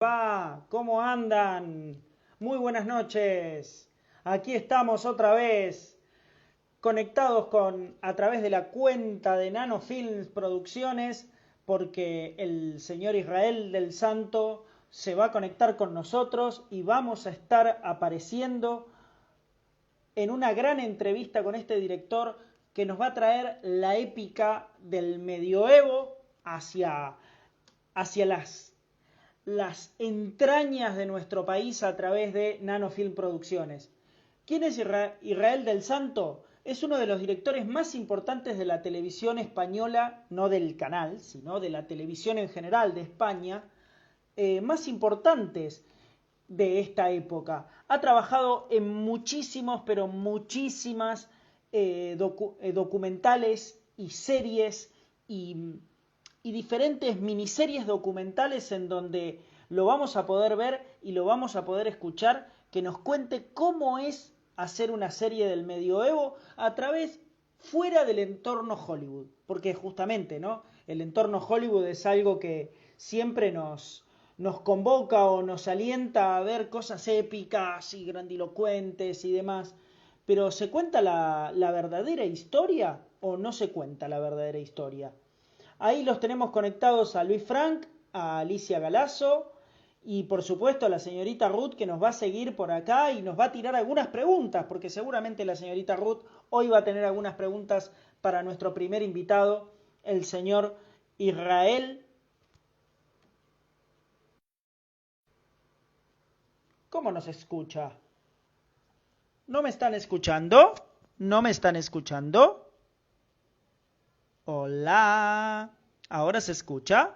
Va, ¿cómo andan? Muy buenas noches. Aquí estamos otra vez, conectados a través de la cuenta de Nano Films Producciones, porque el señor Israel del Santo se va a conectar con nosotros y vamos a estar apareciendo en una gran entrevista con este director que nos va a traer la épica del medioevo hacia las entrañas de nuestro país a través de Nanofilm Producciones. ¿Quién es Israel del Santo? Es uno de los directores más importantes de la televisión española, no del canal, sino de la televisión en general de España, más importantes de esta época. Ha trabajado en muchísimos, pero muchísimas documentales y series y diferentes miniseries documentales en donde lo vamos a poder ver y lo vamos a poder escuchar, que nos cuente cómo es hacer una serie del medioevo a través fuera del entorno Hollywood, porque justamente, ¿no? El entorno Hollywood es algo que siempre nos convoca o nos alienta a ver cosas épicas y grandilocuentes y demás, pero ¿se cuenta la verdadera historia o no se cuenta la verdadera historia? Ahí los tenemos conectados a Luis Frank, a Alicia Galazo y por supuesto a la señorita Ruth, que nos va a seguir por acá y nos va a tirar algunas preguntas, porque seguramente la señorita Ruth hoy va a tener algunas preguntas para nuestro primer invitado, el señor Israel. ¿Cómo nos escucha? ¿No me están escuchando? ¿No me están escuchando? Hola. ¿Ahora se escucha?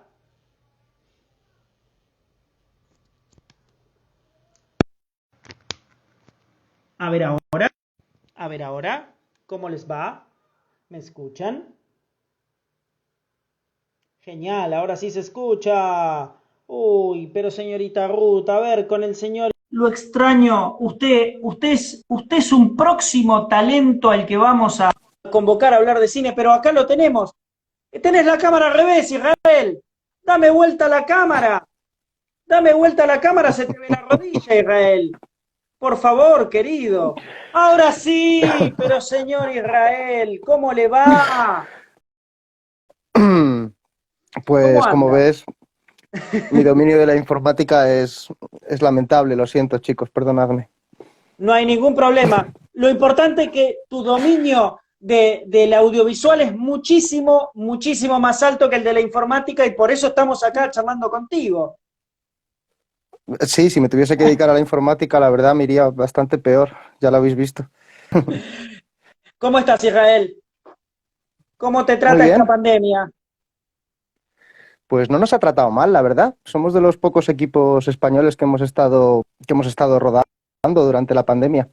A ver ahora. A ver ahora. ¿Cómo les va? ¿Me escuchan? Genial, ahora sí se escucha. Uy, pero señorita Ruth, a ver, con el señor. Lo extraño, usted es un próximo talento al que vamos a convocar a hablar de cine, pero acá lo tenemos. Tenés la cámara al revés, Israel. Dame vuelta a la cámara. Dame vuelta a la cámara, se te ve la rodilla, Israel. Por favor, querido. Ahora sí, pero señor Israel, ¿cómo le va? ¿Cómo Pues como anda? ves, mi dominio de la informática es lamentable, lo siento chicos, perdonadme. No hay ningún problema. Lo importante es que tu dominio del audiovisual es muchísimo, muchísimo más alto que el de la informática y por eso estamos acá charlando contigo. Sí, si me tuviese que dedicar a la informática, la verdad me iría bastante peor, ya lo habéis visto. ¿Cómo estás, Israel? ¿Cómo te Muy trata esta bien, pandemia? pues no nos ha tratado mal, la verdad. Somos de los pocos equipos españoles que hemos estado rodando durante la pandemia.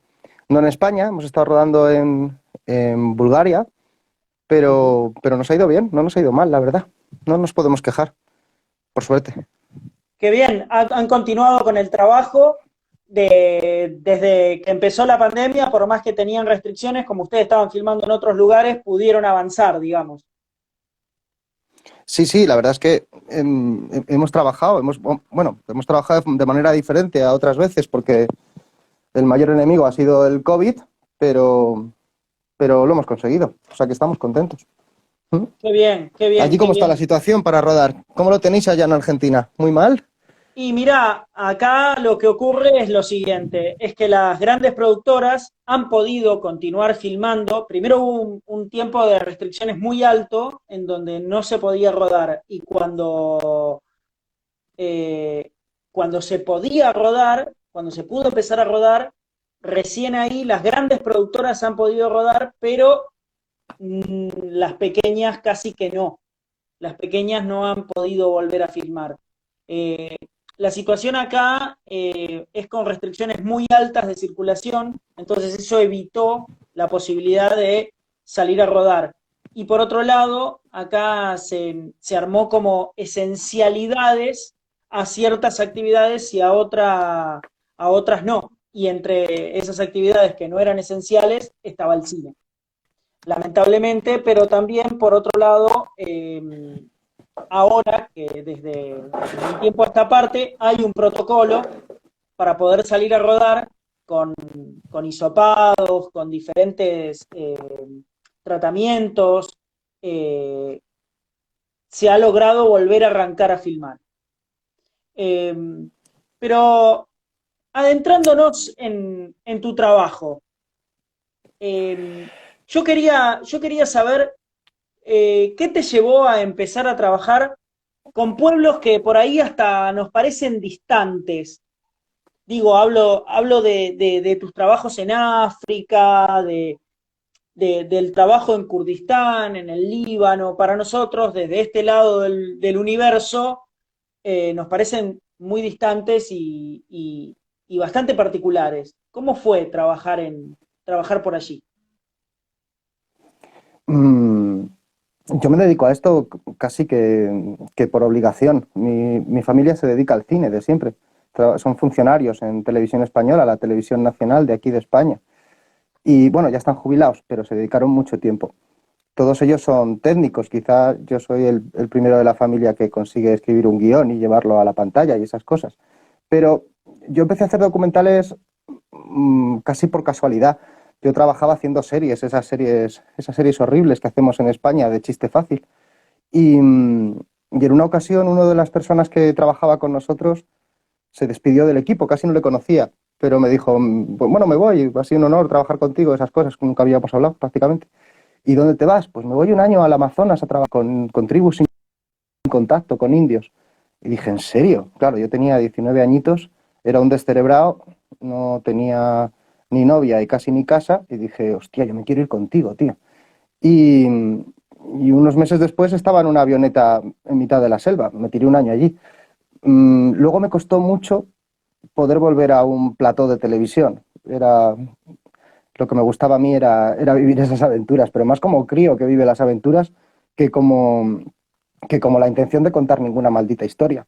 No en España, hemos estado rodando en Bulgaria, pero nos ha ido bien, no nos ha ido mal, la verdad. No nos podemos quejar, por suerte. Qué bien, han continuado con el trabajo desde que empezó la pandemia, por más que tenían restricciones, como ustedes estaban filmando en otros lugares, pudieron avanzar, digamos. Sí, sí, la verdad es que hemos trabajado, hemos trabajado de manera diferente a otras veces porque el mayor enemigo ha sido el COVID, pero, pero lo hemos conseguido, o sea que estamos contentos. ¿Mm? Qué bien, qué bien, ¿Allí qué cómo está la bien. situación para rodar? ¿Cómo lo tenéis allá en Argentina? ¿Muy mal? Y mira, acá lo que ocurre es lo siguiente, es que las grandes productoras han podido continuar filmando. Primero hubo un tiempo de restricciones muy alto en donde no se podía rodar y eh, cuando se podía rodar, cuando se pudo empezar a rodar, recién ahí las grandes productoras han podido rodar, pero las pequeñas casi que no. Las pequeñas no han podido volver a filmar. Eh, la situación acá es con restricciones muy altas de circulación, entonces eso evitó la posibilidad de salir a rodar. Y por otro lado, acá se armó como esencialidades a ciertas actividades y a otras no. Y entre esas actividades que no eran esenciales estaba el cine, lamentablemente, pero también por otro lado ahora que desde un tiempo a esta parte hay un protocolo para poder salir a rodar con, con hisopados, con diferentes tratamientos, eh, se ha logrado volver a arrancar a filmar. Eh, pero adentrándonos en tu trabajo, eh, yo quería saber qué te llevó a empezar a trabajar con pueblos que por ahí hasta nos parecen distantes. Digo, hablo de tus trabajos en África, del trabajo en Kurdistán, en el Líbano. Para nosotros, desde este lado del universo, nos parecen muy distantes y bastante particulares. ¿Cómo fue trabajar por allí? Mm, yo me dedico a esto casi que por obligación. Mi familia se dedica al cine de siempre. Son funcionarios en Televisión Española, la televisión nacional de aquí de España. Y bueno, ya están jubilados, pero se dedicaron mucho tiempo. Todos ellos son técnicos. Quizá yo soy el primero de la familia que consigue escribir un guión y llevarlo a la pantalla y esas cosas. Pero yo empecé a hacer documentales casi por casualidad. Yo trabajaba haciendo esas series horribles que hacemos en España de chiste fácil. Y en una ocasión, una de las personas que trabajaba con nosotros se despidió del equipo, casi no le conocía, pero me dijo, pues bueno, me voy, ha sido un honor trabajar contigo, esas cosas que nunca habíamos hablado prácticamente. ¿Y dónde te vas? Pues me voy un año al Amazonas a trabajar con tribus sin contacto, con indios. Y dije, ¿en serio? Claro, yo tenía 19 añitos, era un descerebrado, no tenía ni novia y casi ni casa, y dije, hostia, yo me quiero ir contigo, tío. Y, y unos meses después estaba en una avioneta en mitad de la selva, me tiré un año allí. Luego me costó mucho poder volver a un plató de televisión. Lo que me gustaba a mí era vivir esas aventuras, pero más como crío que vive las aventuras que como, que como la intención de contar ninguna maldita historia.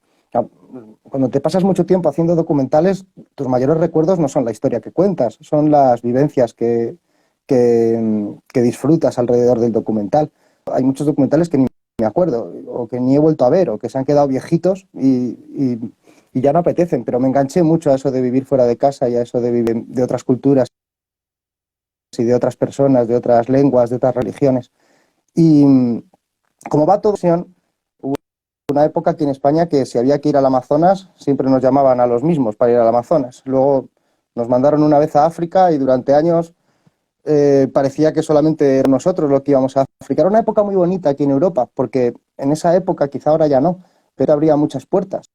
Cuando te pasas mucho tiempo haciendo documentales, tus mayores recuerdos no son la historia que cuentas, son las vivencias que disfrutas alrededor del documental. Hay muchos documentales que ni me acuerdo, o que ni he vuelto a ver, o que se han quedado viejitos y ya no apetecen, pero me enganché mucho a eso de vivir fuera de casa y a eso de vivir de otras culturas y de otras personas, de otras lenguas, de otras religiones. Y como va todo, hubo una época aquí en España que si había que ir al Amazonas, siempre nos llamaban a los mismos para ir al Amazonas. Luego nos mandaron una vez a África y durante años parecía que solamente nosotros lo que íbamos a África. Era una época muy bonita aquí en Europa, porque en esa época, quizá ahora ya no, pero abría muchas puertas.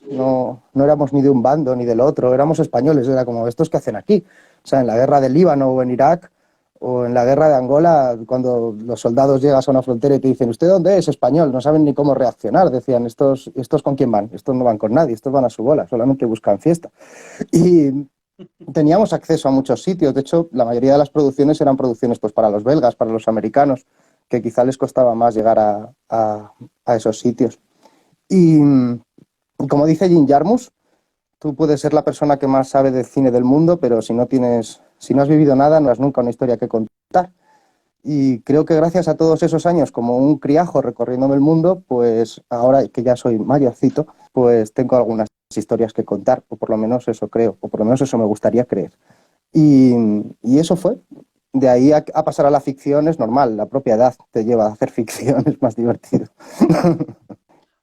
No éramos ni de un bando ni del otro, éramos españoles, era como estos que hacen aquí. O sea, en la guerra del Líbano o en Irak o en la guerra de Angola, cuando los soldados llegas a una frontera y te dicen, ¿usted dónde es? Español, no saben ni cómo reaccionar. Decían, ¿estos con quién van? Estos no van con nadie, estos van a su bola, solamente buscan fiesta. Y teníamos acceso a muchos sitios, de hecho, la mayoría de las producciones eran producciones pues, para los belgas, para los americanos, que quizá les costaba más llegar a esos sitios. Y como dice Jim Jarmusch, tú puedes ser la persona que más sabe de cine del mundo, pero si no has vivido nada, no has nunca una historia que contar. Y creo que gracias a todos esos años como un criajo recorriéndome el mundo, pues ahora que ya soy mayorcito, pues tengo algunas historias que contar, o por lo menos eso creo, o por lo menos eso me gustaría creer. Y, y eso fue. De ahí a pasar a la ficción es normal, la propia edad te lleva a hacer ficción, es más divertido.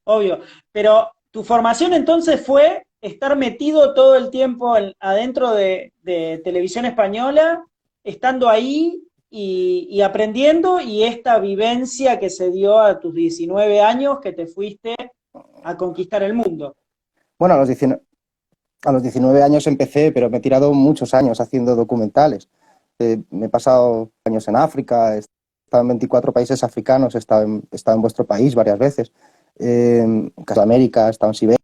Obvio. Pero tu formación entonces fue estar metido todo el tiempo adentro de televisión española, estando ahí y aprendiendo, y esta vivencia que se dio a tus 19 años que te fuiste a conquistar el mundo. Bueno, a los 19 años empecé, pero me he tirado muchos años haciendo documentales. Me he pasado años en África, he estado en 24 países africanos, he estado en vuestro país varias veces, en América, he estado en Siberia,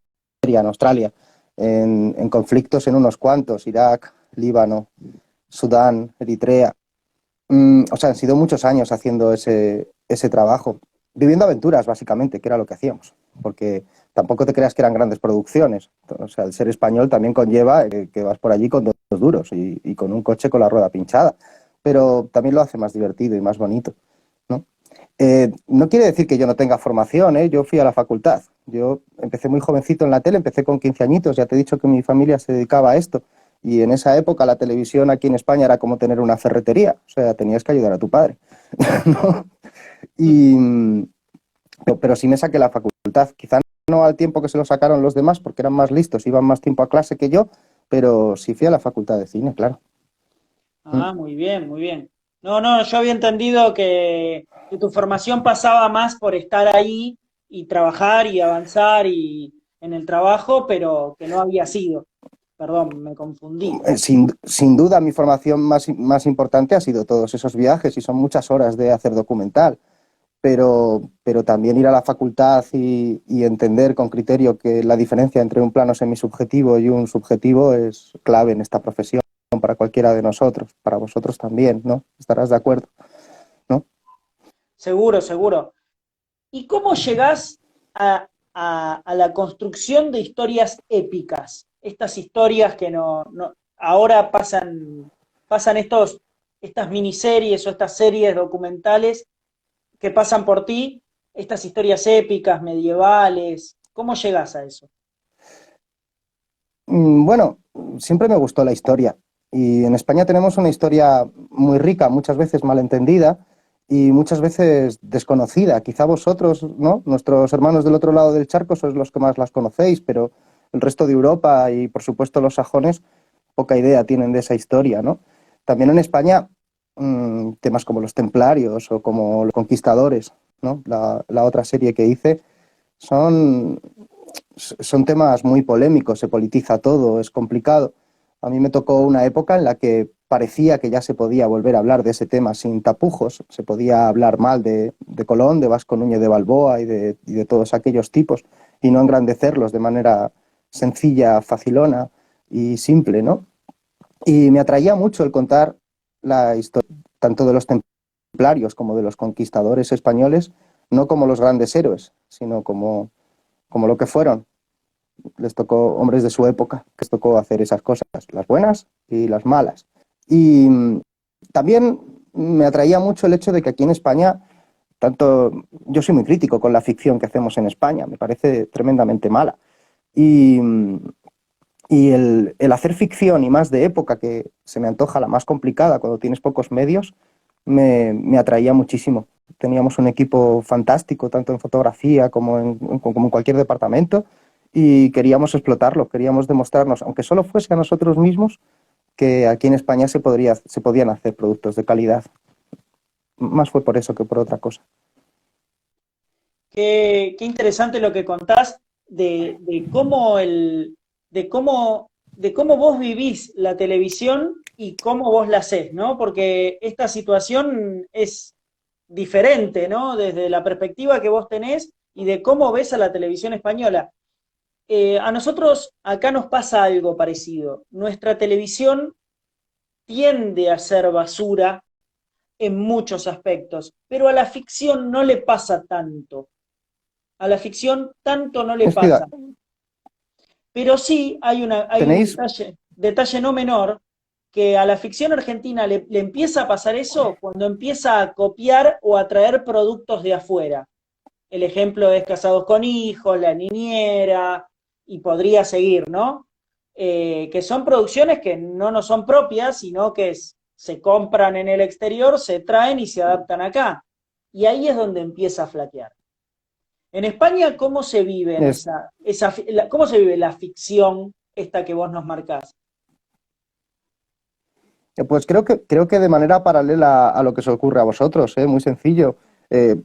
en Australia, en conflictos en unos cuantos, Irak, Líbano, Sudán, Eritrea. O sea, han sido muchos años haciendo ese trabajo, viviendo aventuras, básicamente, que era lo que hacíamos, porque tampoco te creas que eran grandes producciones. O sea, el ser español también conlleva que vas por allí con dos duros y con un coche con la rueda pinchada, pero también lo hace más divertido y más bonito, ¿no? No quiere decir que yo no tenga formación, ¿eh? Yo fui a la facultad. Yo empecé muy jovencito en la tele, empecé con 15 añitos, ya te he dicho que mi familia se dedicaba a esto. Y en esa época la televisión aquí en España era como tener una ferretería, o sea, tenías que ayudar a tu padre, ¿no? Y, pero sí me saqué la facultad, quizá no al tiempo que se lo sacaron los demás, porque eran más listos, iban más tiempo a clase que yo, pero sí fui a la facultad de cine, claro. Ah, muy bien, muy bien. No, no, yo había entendido que tu formación pasaba más por estar ahí y trabajar y avanzar y en el trabajo, pero que no había sido. Perdón, me confundí. Sin duda mi formación más importante ha sido todos esos viajes y son muchas horas de hacer documental, pero también ir a la facultad y entender con criterio que la diferencia entre un plano semisubjetivo y un subjetivo es clave en esta profesión para cualquiera de nosotros, para vosotros también, ¿no? ¿Estarás de acuerdo? ¿No? Seguro, seguro. ¿Y cómo llegás a la construcción de historias épicas? Estas historias que ahora pasan estas miniseries o estas series documentales que pasan por ti, estas historias épicas, medievales. ¿Cómo llegás a eso? Bueno, siempre me gustó la historia y en España tenemos una historia muy rica, muchas veces malentendida y muchas veces desconocida. Quizá vosotros, ¿no? Nuestros hermanos del otro lado del charco sois los que más las conocéis, pero el resto de Europa y por supuesto los sajones poca idea tienen de esa historia, ¿no? También en España temas como los templarios o como los conquistadores, ¿no? La otra serie que hice son son temas muy polémicos, se politiza todo, es complicado. A mí me tocó una época en la que parecía que ya se podía volver a hablar de ese tema sin tapujos, se podía hablar mal de Colón, de Vasco Núñez de Balboa y de todos aquellos tipos y no engrandecerlos de manera sencilla, facilona y simple, ¿no? Y me atraía mucho el contar la historia tanto de los templarios como de los conquistadores españoles, no como los grandes héroes, sino como lo que fueron. Les tocó hombres de su época, que les tocó hacer esas cosas, las buenas y las malas. Y también me atraía mucho el hecho de que aquí en España, tanto yo soy muy crítico con la ficción que hacemos en España, me parece tremendamente mala. Y, y el hacer ficción y más de época, que se me antoja la más complicada cuando tienes pocos medios, me atraía muchísimo. Teníamos un equipo fantástico, tanto en fotografía como en cualquier departamento, y queríamos explotarlo, queríamos demostrarnos, aunque solo fuese a nosotros mismos, que aquí en España se podían hacer productos de calidad. Más fue por eso que por otra cosa. Qué interesante lo que contás de cómo de cómo vos vivís la televisión y cómo vos la hacés, ¿no? Porque esta situación es diferente, ¿no? Desde la perspectiva que vos tenés y de cómo ves a la televisión española. A nosotros acá nos pasa algo parecido. Nuestra televisión tiende a ser basura en muchos aspectos, pero a la ficción no le pasa tanto. A la ficción tanto no le Estoy pasa. Pero sí hay un ¿Tenéis? detalle no menor, que a la ficción argentina le empieza a pasar eso cuando empieza a copiar o a traer productos de afuera. El ejemplo es Casados con Hijos, La Niñera, y podría seguir, ¿no? Que son producciones que no nos son propias, sino que se compran en el exterior, se traen y se adaptan acá. Y ahí es donde empieza a flaquear. En España, ¿cómo se vive en Es, cómo se vive la ficción esta que vos nos marcás? pues creo que de manera paralela a lo que se ocurre a vosotros, muy sencillo. Eh,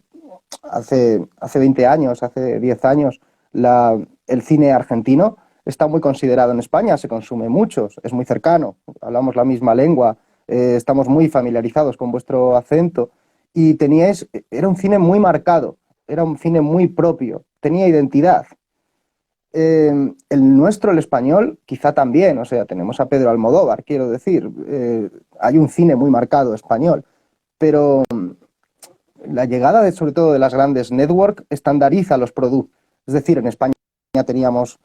hace 20 años, hace 10 años, el cine argentino está muy considerado en España, se consume mucho, es muy cercano, hablamos la misma lengua, estamos muy familiarizados con vuestro acento y era un cine muy marcado, era un cine muy propio, tenía identidad. El nuestro, el español, quizá también, o sea, tenemos a Pedro Almodóvar, quiero decir, hay un cine muy marcado español, pero la llegada sobre todo de las grandes networks estandariza los productos. Es decir, en España teníamos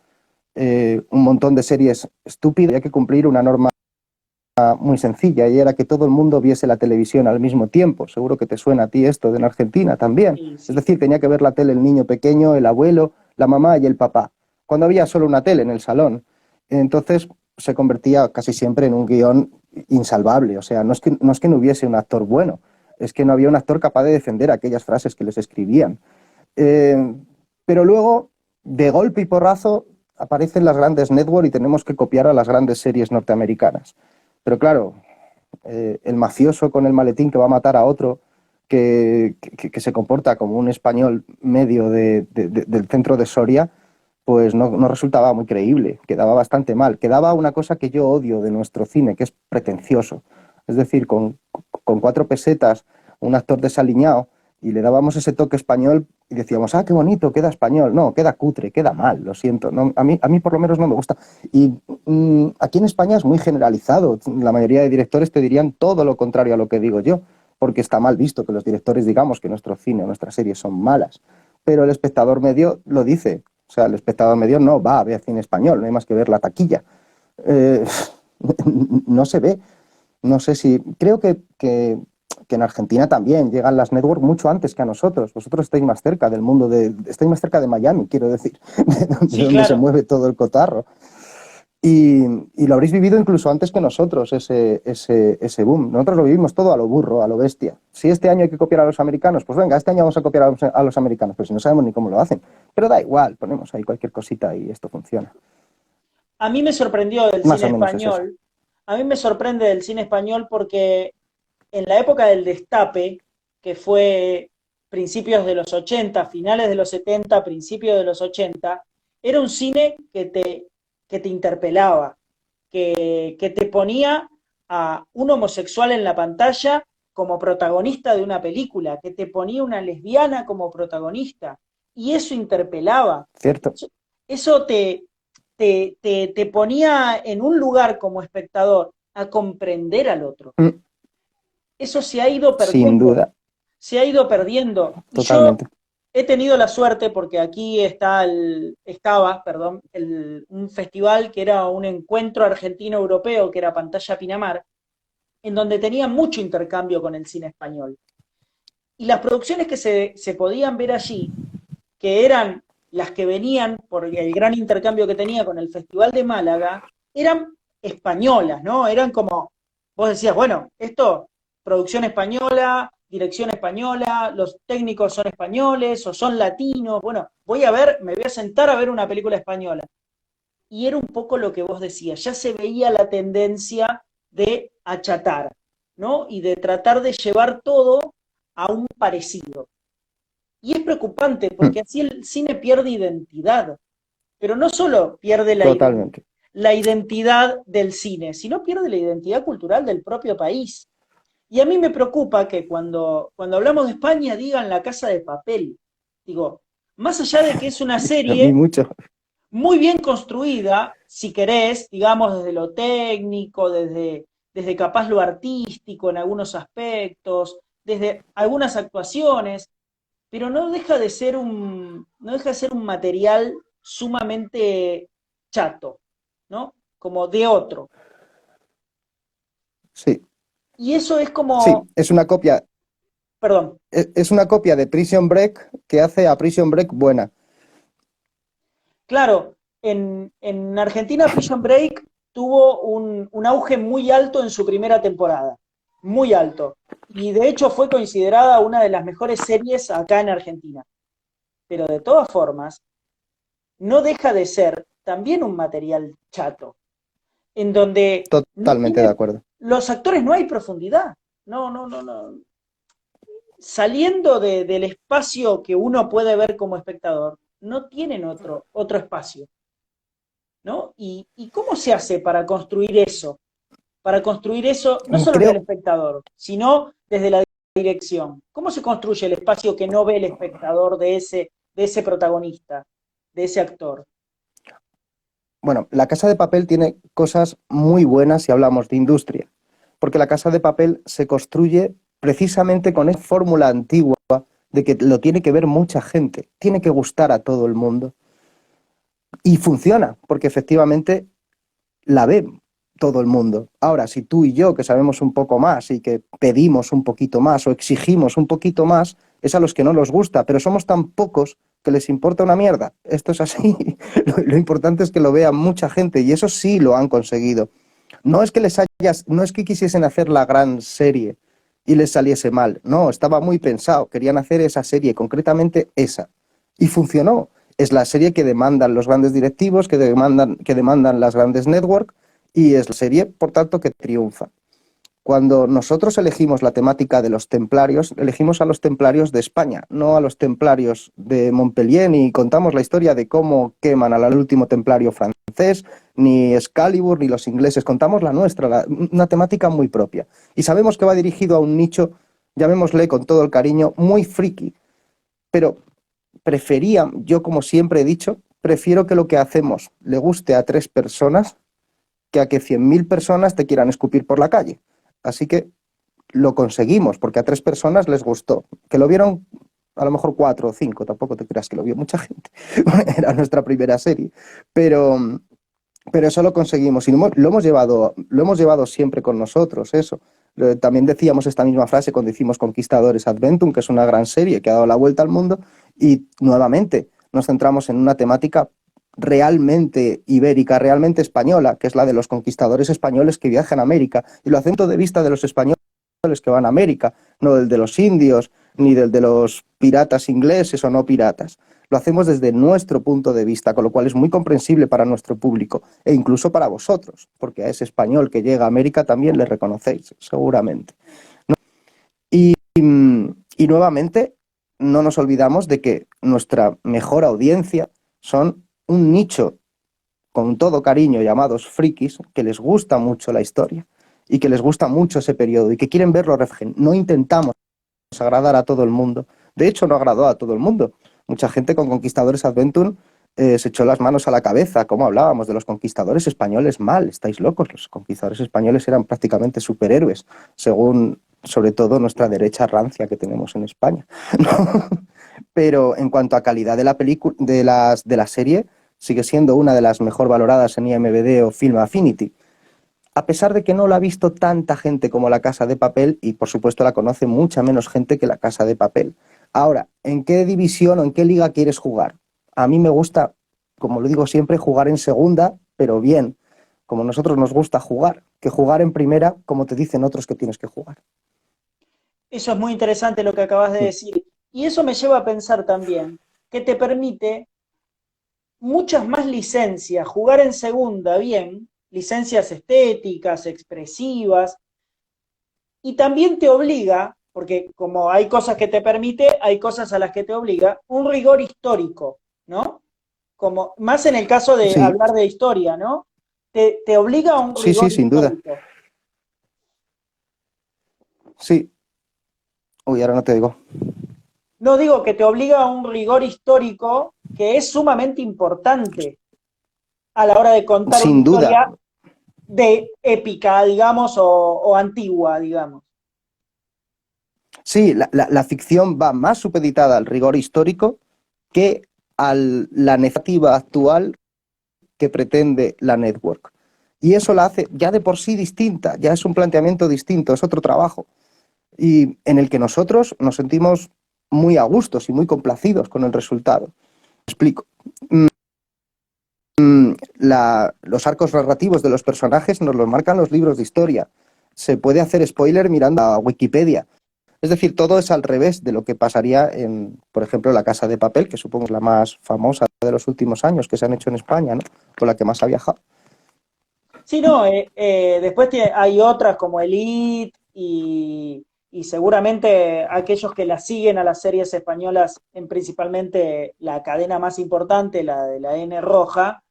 un montón de series estúpidas, había que cumplir una norma muy sencilla, y era que todo el mundo viese la televisión al mismo tiempo. Seguro que te suena a ti esto de en Argentina también. Sí, Es sí. decir, tenía que ver la tele el niño pequeño, el abuelo, la mamá y el papá, cuando había solo una tele en el salón. Entonces se convertía casi siempre en un guión insalvable. O sea, no es que no hubiese un actor bueno, es que no había un actor capaz de defender aquellas frases que les escribían. Eh, pero luego, de golpe y porrazo, aparecen las grandes networks y tenemos que copiar a las grandes series norteamericanas. Pero claro, el mafioso con el maletín que va a matar a otro, que se comporta como un español medio del centro de Soria, pues no resultaba muy creíble, quedaba bastante mal. Quedaba una cosa que yo odio de nuestro cine, que es pretencioso. Es decir, con 4 pesetas, un actor desaliñado, y le dábamos ese toque español y decíamos, ah, qué bonito, queda español. No, queda cutre, queda mal, lo siento. No, a mí por lo menos no me gusta. Y aquí en España es muy generalizado. La mayoría de directores te dirían todo lo contrario a lo que digo yo, porque está mal visto que los directores digamos que nuestro cine o nuestras series son malas. Pero el espectador medio lo dice. O sea, el espectador medio no va a ver cine español, no hay más que ver la taquilla. Eh, no se ve. No sé si. Creo que en Argentina también llegan las networks mucho antes que a nosotros. Vosotros estáis más cerca del mundo estáis más cerca de Miami, quiero decir, de Sí, donde se claro. mueve todo el cotarro. Y lo habréis vivido incluso antes que nosotros, ese boom. Nosotros lo vivimos todo a lo burro, a lo bestia. Si este año hay que copiar a los americanos, pues venga, este año vamos a copiar a los americanos, pero si no sabemos ni cómo lo hacen. Pero da igual, ponemos ahí cualquier cosita y esto funciona. A mí me sorprendió del Más cine o menos es eso. español. A mí me sorprende del cine español porque en la época del Destape, que fue principios de los 80, finales de los 70, principios de los 80, era un cine que te interpelaba, que te ponía a un homosexual en la pantalla como protagonista de una película, que te ponía una lesbiana como protagonista, y eso interpelaba. ¿Cierto? Eso te ponía en un lugar como espectador a comprender al otro. Mm, Eso se ha ido sin perdiendo, duda, se ha ido perdiendo. Y yo totalmente. he tenido la suerte, porque aquí estaba, perdón, un festival que era un encuentro argentino-europeo, que era Pantalla Pinamar, en donde tenía mucho intercambio con el cine español. Y las producciones que se podían ver allí, que eran las que venían por el gran intercambio que tenía con el Festival de Málaga, eran españolas, ¿no? Eran como, vos decías, bueno, esto, producción española, dirección española, los técnicos son españoles o son latinos, bueno, voy a ver, me voy a sentar a ver una película española. Y era un poco lo que vos decías, ya se veía la tendencia de achatar, ¿no? Y de tratar de llevar todo a un parecido. Y es preocupante Mm, porque así el cine pierde identidad, pero no solo pierde totalmente. la identidad del cine, sino pierde la identidad cultural del propio país. Y a mí me preocupa que cuando hablamos de España digan La Casa de Papel. Digo, más allá de que es una A mí serie mucho. muy bien construida, si querés, digamos, desde lo técnico, desde capaz lo artístico en algunos aspectos, desde algunas actuaciones, pero no deja de ser un material sumamente chato, ¿no? Como de otro. Sí, Y eso es como, sí, es una copia. perdón, Es una copia de Prison Break que hace a Prison Break buena. claro, en Argentina Prison Break tuvo un auge muy alto en su primera temporada, muy alto. Y de hecho fue considerada una de las mejores series acá en Argentina. Pero de todas formas, no deja de ser también un material chato, en donde no Totalmente de tiene, acuerdo. los actores no hay profundidad. No, no, no, no. Saliendo del espacio que uno puede ver como espectador, no tienen otro espacio, ¿no? ¿Y cómo se hace para construir eso? Para construir eso, no solo en el Creo, espectador, sino desde la dirección. ¿Cómo se construye el espacio que no ve el espectador de ese protagonista, de ese actor? bueno, La Casa de Papel tiene cosas muy buenas si hablamos de industria, porque La Casa de Papel se construye precisamente con esa fórmula antigua de que lo tiene que ver mucha gente, tiene que gustar a todo el mundo. Y funciona, porque efectivamente la ve. todo el mundo. Ahora, si tú y yo, que sabemos un poco más y que pedimos un poquito más o exigimos un poquito más, es a los que no les gusta, pero somos tan pocos que les importa una mierda. Esto es así. Lo importante es que lo vea mucha gente y eso sí lo han conseguido. No es que quisiesen hacer la gran serie y les saliese mal. No, estaba muy pensado. Querían hacer esa serie, concretamente esa. Y funcionó. Es la serie que demandan los grandes directivos, que demandan las grandes networks, y es la serie, por tanto, que triunfa. Cuando nosotros elegimos la temática de los templarios, elegimos a los templarios de España, no a los templarios de Montpellier, ni contamos la historia de cómo queman al último templario francés, ni Excalibur, ni los ingleses, contamos la nuestra, una temática muy propia. Y sabemos que va dirigido a un nicho, llamémosle con todo el cariño, muy friki, pero yo como siempre he dicho, prefiero que lo que hacemos le guste a 3 personas que a que 100.000 personas te quieran escupir por la calle. Así que lo conseguimos, porque a 3 personas les gustó. Que lo vieron a lo mejor 4 o 5, tampoco te creas que lo vio mucha gente. Era nuestra primera serie. Pero, pero eso lo conseguimos y lo hemos llevado siempre con nosotros, eso. También decíamos esta misma frase cuando hicimos Conquistadores Adventum, que es una gran serie que ha dado la vuelta al mundo, y nuevamente nos centramos en una temática realmente ibérica, realmente española, que es la de los conquistadores españoles que viajan a América, y lo hacen todo de vista de los españoles que van a América, no del de los indios, ni del de los piratas ingleses o no piratas. Lo hacemos desde nuestro punto de vista, con lo cual es muy comprensible para nuestro público e incluso para vosotros, porque a ese español que llega a América también le reconocéis, seguramente. Y, y nuevamente, no nos olvidamos de que nuestra mejor audiencia son un nicho con todo cariño llamados frikis, que les gusta mucho la historia y que les gusta mucho ese periodo y que quieren verlo reflejen. No intentamos agradar a todo el mundo. De hecho, no agradó a todo el mundo. Mucha gente con Conquistadores Adventure se echó las manos a la cabeza, como hablábamos de los conquistadores españoles mal, estáis locos, los conquistadores españoles eran prácticamente superhéroes, según sobre todo nuestra derecha rancia que tenemos en España. ¿No? Pero en cuanto a calidad de la película, de la serie, sigue siendo una de las mejor valoradas en IMDb o Film Affinity, a pesar de que no la ha visto tanta gente como La Casa de Papel y por supuesto la conoce mucha menos gente que La Casa de Papel. Ahora, ¿en qué división o en qué liga quieres jugar? A mí me gusta, como lo digo siempre, jugar en segunda, pero bien, como a nosotros nos gusta jugar, que jugar en primera, como te dicen otros que tienes que jugar. Eso es muy interesante lo que acabas de decir. Y eso me lleva a pensar también que te permite muchas más licencias, jugar en segunda bien, licencias estéticas, expresivas, y también te obliga, porque como hay cosas que te permite, hay cosas a las que te obliga, un rigor histórico, ¿no? Como, más en el caso de Sí, hablar de historia, ¿no? Te obliga a un sí, sí, rigor sin duda. histórico. Sí. Uy, ahora no te digo. No digo que te obliga a un rigor histórico que es sumamente importante a la hora de contar una Sin duda. historia de épica, digamos, o antigua, digamos. Sí, la ficción va más supeditada al rigor histórico que a la narrativa actual que pretende la network. Y eso la hace ya de por sí distinta, ya es un planteamiento distinto, es otro trabajo. Y en el que nosotros nos sentimos muy a gustos y muy complacidos con el resultado. Explico. Los arcos narrativos de los personajes nos los marcan los libros de historia. Se puede hacer spoiler mirando a Wikipedia. Es decir, todo es al revés de lo que pasaría en, por ejemplo, La Casa de Papel, que supongo es la más famosa de los últimos años que se han hecho en España, ¿no? Con la que más ha viajado. Sí, no, después hay otras como Elite y seguramente aquellos que las siguen a las series españolas, en principalmente la cadena más importante, la de la N Roja,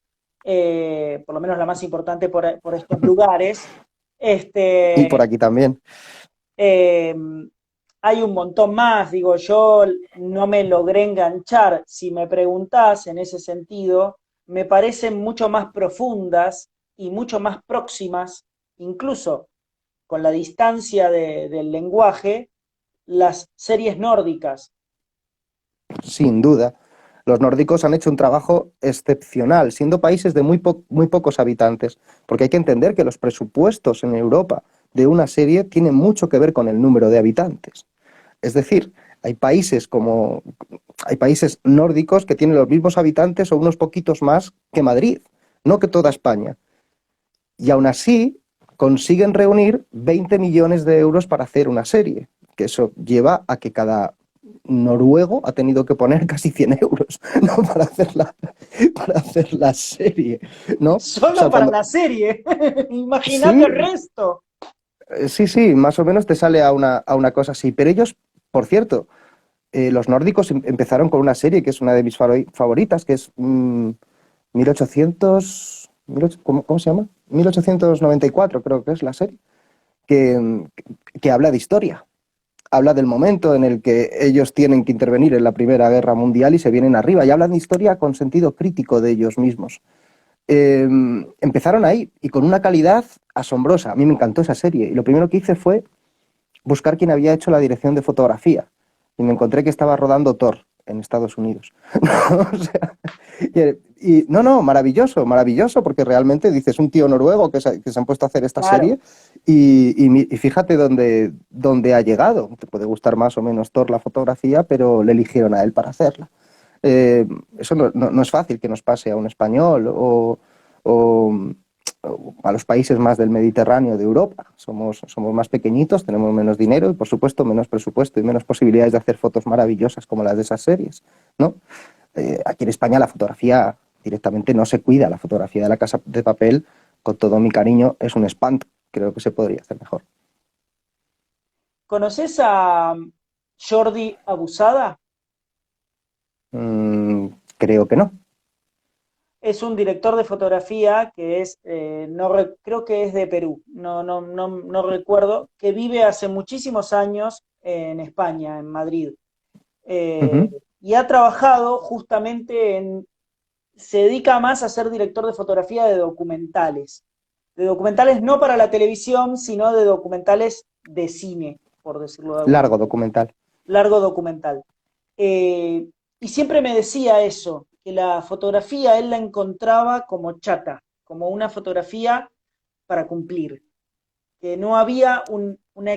por lo menos la más importante por estos lugares, Y por este, aquí también. eh, hay un montón más, digo, yo no me logré enganchar. Si me preguntás en ese sentido, me parecen mucho más profundas y mucho más próximas, incluso con la distancia del lenguaje, las series nórdicas. Sin duda. Los nórdicos han hecho un trabajo excepcional, siendo países de muy pocos habitantes, porque hay que entender que los presupuestos en Europa de una serie tienen mucho que ver con el número de habitantes. Es decir, hay países nórdicos que tienen los mismos habitantes o unos poquitos más que Madrid, no que toda España. Y aún así consiguen reunir 20 millones de euros para hacer una serie, que eso lleva a que cada noruego ha tenido que poner casi 100 euros, ¿no? Para hacer la serie, ¿no? O Solo sea, para cuando... la serie. Imagínate el Sí, resto. sí, más o menos te sale a una cosa así. Pero ellos, por cierto, los nórdicos empezaron con una serie que es una de mis favoritas, que es 1800, ¿cómo se llama? 1894 creo que es la serie, que, que habla de historia. Habla del momento en el que ellos tienen que intervenir en la Primera Guerra Mundial y se vienen arriba, y hablan de historia con sentido crítico de ellos mismos. Empezaron ahí y con una calidad asombrosa. A mí me encantó esa serie y lo primero que hice fue buscar quién había hecho la dirección de fotografía y me encontré que estaba rodando Thor en Estados Unidos. O sea, no, maravilloso, maravilloso, porque realmente dices un tío noruego que se han puesto a hacer esta Claro. serie y fíjate dónde ha llegado. Te puede gustar más o menos Thor la fotografía, pero le eligieron a él para hacerla. Eso no es fácil que nos pase a un español o a los países más del Mediterráneo de Europa. Somos más pequeñitos, tenemos menos dinero y, por supuesto, menos presupuesto y menos posibilidades de hacer fotos maravillosas como las de esas series, ¿no? Aquí en España la fotografía directamente no se cuida. La fotografía de La Casa de Papel, con todo mi cariño, es un espanto. Creo que se podría hacer mejor. ¿Conoces a Jordi Abusada? Mm, creo que no. Es un director de fotografía que es, creo que es de Perú, no recuerdo, que vive hace muchísimos años en España, en Madrid. Eh, Ujú. y ha trabajado justamente se dedica más a ser director de fotografía de documentales no para la televisión, sino de documentales de cine, por decirlo de alguna Largo manera, documental. largo documental. Eh, y siempre me decía eso, que la fotografía él la encontraba como chata, como una fotografía para cumplir, que no había una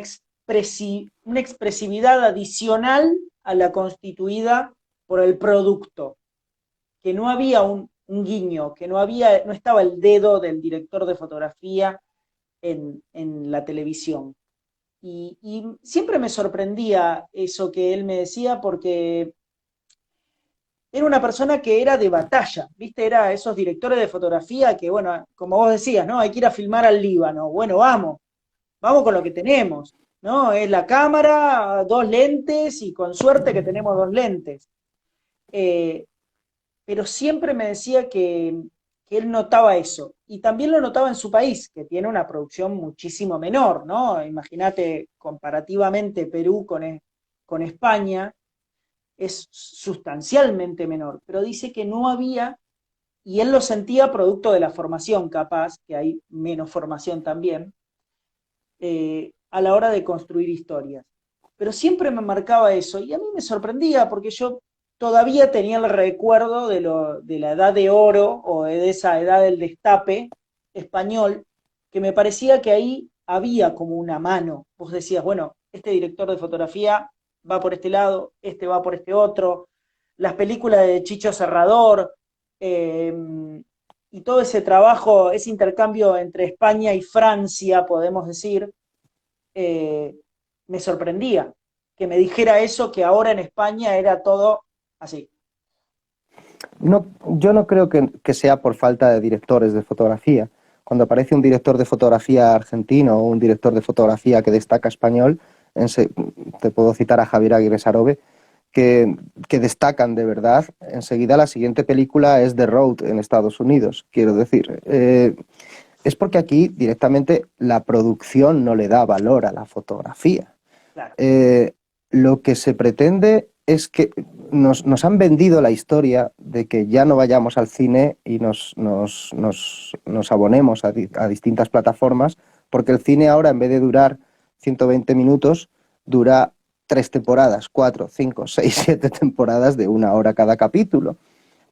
expresividad adicional a la constituida por el producto, que no había un guiño, que no estaba el dedo del director de fotografía en la televisión. Y siempre me sorprendía eso que él me decía porque era una persona que era de batalla, ¿viste? Era esos directores de fotografía que, bueno, como vos decías, ¿no? Hay que ir a filmar al Líbano. Bueno, vamos con lo que tenemos, ¿no? Es la cámara, dos lentes y con suerte que tenemos dos lentes. Eh, pero siempre me decía que él notaba eso. Y también lo notaba en su país, que tiene una producción muchísimo menor, ¿no? Imagínate, comparativamente Perú con España, es sustancialmente menor, pero dice que no había, y él lo sentía producto de la formación capaz, que hay menos formación también, a la hora de construir historias. Pero siempre me marcaba eso y a mí me sorprendía porque yo todavía tenía el recuerdo de la edad de oro o de esa edad del destape español, que me parecía que ahí había como una mano. Vos decías, bueno, este director de fotografía va por este lado, este va por este otro. Las películas de Chicho Serrador, eh, y todo ese trabajo, ese intercambio entre España y Francia, podemos decir, eh, me sorprendía que me dijera eso, que ahora en España era todo así. No, yo no creo que sea por falta de directores de fotografía. Cuando aparece un director de fotografía argentino o un director de fotografía que destaca español, te puedo citar a Javier Aguirre Sarobe, que destacan de verdad. Enseguida la siguiente película es The Road en Estados Unidos, quiero decir. Es porque aquí directamente la producción no le da valor a la fotografía. Claro. Eh, lo que se pretende es que nos han vendido la historia de que ya no vayamos al cine y nos abonemos a distintas plataformas, porque el cine ahora, en vez de durar 120 minutos, dura 3 temporadas, 4, 5, 6, 7 temporadas de 1 hora cada capítulo,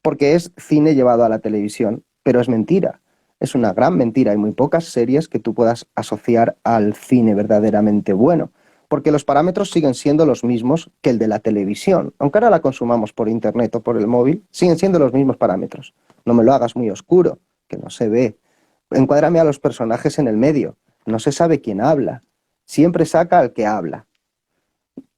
porque es cine llevado a la televisión, pero es mentira. Es una gran mentira. Hay muy pocas series que tú puedas asociar al cine verdaderamente bueno, porque los parámetros siguen siendo los mismos que el de la televisión. Aunque ahora la consumamos por internet o por el móvil, siguen siendo los mismos parámetros. No me lo hagas muy oscuro, que no se ve. Encuádrame a los personajes en el medio. No se sabe quién habla. Siempre saca al que habla.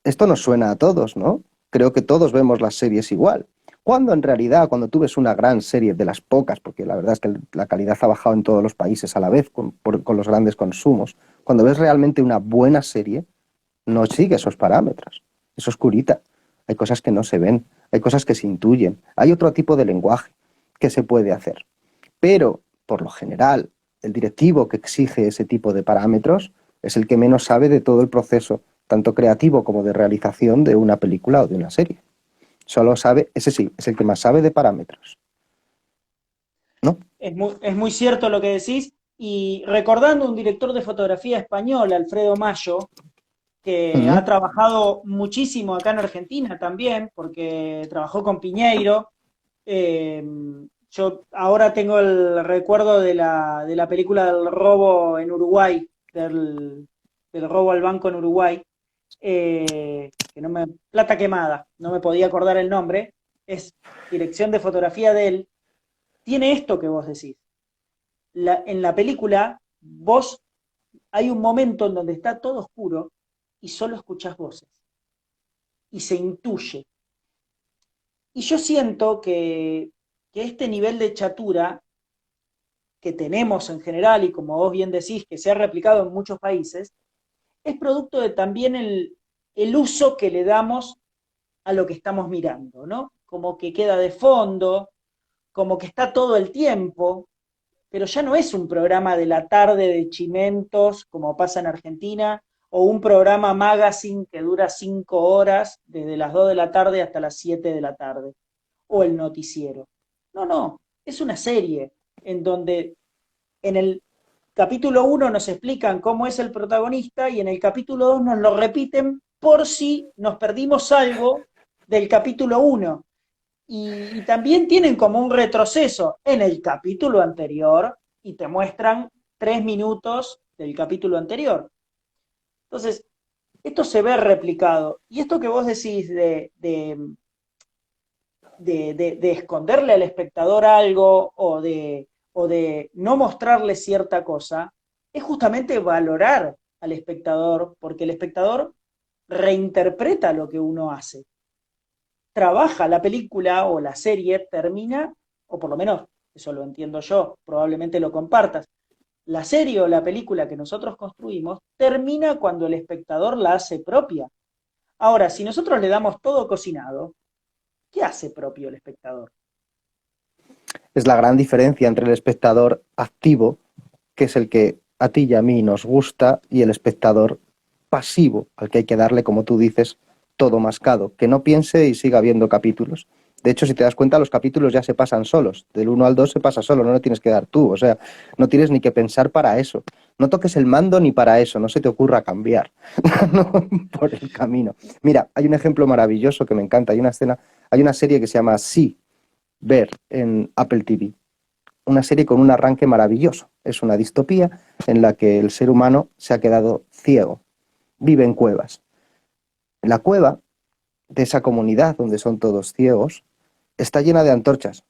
Esto nos suena a todos, ¿no? Creo que todos vemos las series igual. Cuando en realidad, cuando tú ves una gran serie de las pocas, porque la verdad es que la calidad ha bajado en todos los países a la vez con los grandes consumos, cuando ves realmente una buena serie, no sigue esos parámetros. Es oscurita. Hay cosas que no se ven, hay cosas que se intuyen, hay otro tipo de lenguaje que se puede hacer. Pero, por lo general, el directivo que exige ese tipo de parámetros es el que menos sabe de todo el proceso, tanto creativo como de realización de una película o de una serie. Solo sabe, ese sí, es el que más sabe de parámetros, ¿no? Es muy cierto lo que decís. Y recordando un director de fotografía español, Alfredo Mayo, que ha Mm. trabajado muchísimo acá en Argentina también, porque trabajó con Piñeiro. Eh, yo ahora tengo el recuerdo de la película del robo en Uruguay, del robo al banco en Uruguay, que no me, Plata Quemada, no me podía acordar el nombre, es dirección de fotografía de él, tiene esto que vos decís. En la película, vos hay un momento en donde está todo oscuro y solo escuchás voces y se intuye. Y yo siento que este nivel de chatura que tenemos en general y como vos bien decís, que se ha replicado en muchos países, es producto de también el uso que le damos a lo que estamos mirando, ¿no? Como que queda de fondo, como que está todo el tiempo, pero ya no es un programa de la tarde de chimentos, como pasa en Argentina, o un programa magazine que dura 5 horas, desde las 2 de la tarde hasta las 7 de la tarde, o el noticiero. No, no, es una serie en donde en el capítulo 1 nos explican cómo es el protagonista y en el capítulo 2 nos lo repiten por si nos perdimos algo del capítulo 1. Y también tienen como un retroceso en el capítulo anterior y te muestran 3 minutos del capítulo anterior. Entonces, esto se ve replicado. Y esto que vos decís de esconderle al espectador algo o de no mostrarle cierta cosa, es justamente valorar al espectador, porque el espectador reinterpreta lo que uno hace. Trabaja la película o la serie, termina, o por lo menos eso lo entiendo yo, probablemente lo compartas, la serie o la película que nosotros construimos termina cuando el espectador la hace propia. Ahora, si nosotros le damos todo cocinado, ¿qué hace propio el espectador? Es la gran diferencia entre el espectador activo, que es el que a ti y a mí nos gusta, y el espectador pasivo, al que hay que darle, como tú dices, todo mascado, que no piense y siga viendo capítulos. De hecho, si te das cuenta, los capítulos ya se pasan solos. Del 1 al 2 se pasa solo, no lo tienes que dar tú. O sea, no tienes ni que pensar para eso. No toques el mando ni para eso, no se te ocurra cambiar ¿no? por el camino. Mira, hay un ejemplo maravilloso que me encanta. Hay una serie que se llama Sí, Ver en Apple TV. Una serie con un arranque maravilloso. Es una distopía en la que el ser humano se ha quedado ciego. Vive en cuevas. En la cueva de esa comunidad donde son todos ciegos está llena de antorchas.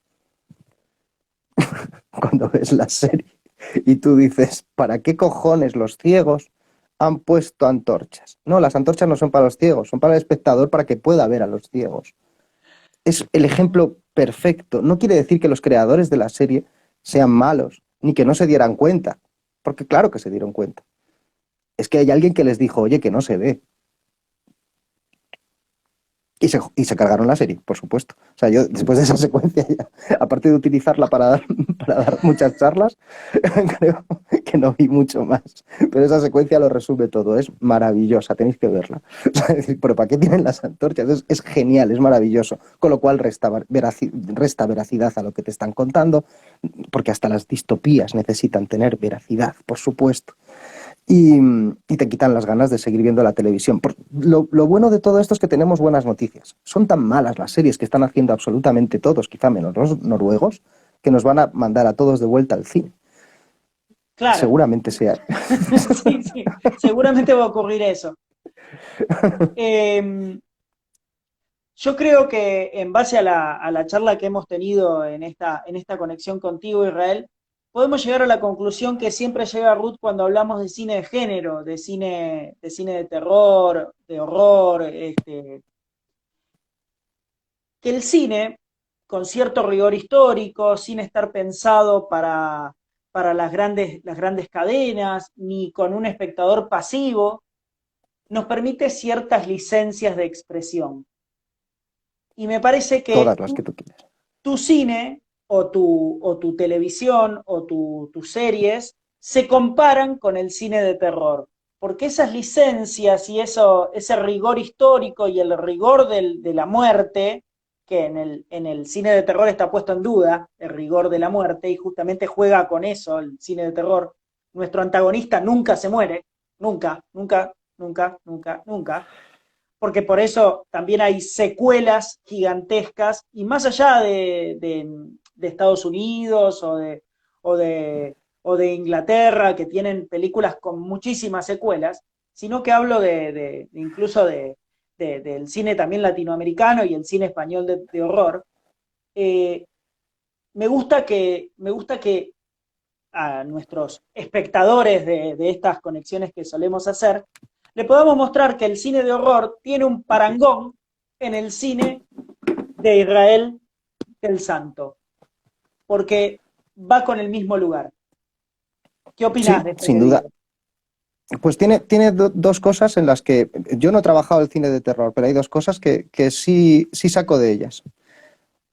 Cuando ves la serie y tú dices, ¿para qué cojones los ciegos han puesto antorchas? No, las antorchas no son para los ciegos, son para el espectador para que pueda ver a los ciegos. Es el ejemplo perfecto. No quiere decir que los creadores de la serie sean malos, ni que no se dieran cuenta, porque claro que se dieron cuenta. Es que hay alguien que les dijo, oye, que no se ve. Y se cargaron la serie, por supuesto. O sea, yo después de esa secuencia, ya, aparte de utilizarla para dar muchas charlas, creo que no vi mucho más. Pero esa secuencia lo resume todo. Es maravillosa, tenéis que verla. O sea, pero ¿para qué tienen las antorchas? Es genial, es maravilloso. Con lo cual resta veracidad a lo que te están contando, porque hasta las distopías necesitan tener veracidad, por supuesto. y te quitan las ganas de seguir viendo la televisión. Lo bueno de todo esto es que tenemos buenas noticias. Son tan malas las series que están haciendo absolutamente todos, quizá menos los noruegos, que nos van a mandar a todos de vuelta al cine. Claro, Seguramente sea. sí, sí, seguramente va a ocurrir eso. Em, yo creo que en base a la charla que hemos tenido en esta conexión contigo, Israel, podemos llegar a la conclusión que siempre llega Ruth cuando hablamos de cine de género, de cine de terror, de horror, que el cine, con cierto rigor histórico, sin estar pensado para las grandes cadenas, ni con un espectador pasivo, nos permite ciertas licencias de expresión. Y me parece que Todas las que tú quieras. tu cine o tu televisión o tus series se comparan con el cine de terror. Porque esas licencias y ese rigor histórico y el rigor de la muerte, que en el cine de terror está puesto en duda, el rigor de la muerte, y justamente juega con eso el cine de terror. Nuestro antagonista nunca se muere, nunca, nunca, nunca, nunca, nunca, porque por eso también hay secuelas gigantescas, y más allá de Estados Unidos o, de, o de Inglaterra, que tienen películas con muchísimas secuelas, sino que hablo incluso del cine también latinoamericano y el cine español de horror. eh, me gusta que a nuestros espectadores de estas conexiones que solemos hacer, le podamos mostrar que el cine de horror tiene un parangón en el cine de Israel del Santo, porque va con el mismo lugar. ¿Qué opinás Sí, de esto sin que duda. digo? Pues tiene dos cosas en las que yo no he trabajado el cine de terror, pero hay dos cosas que sí saco de ellas.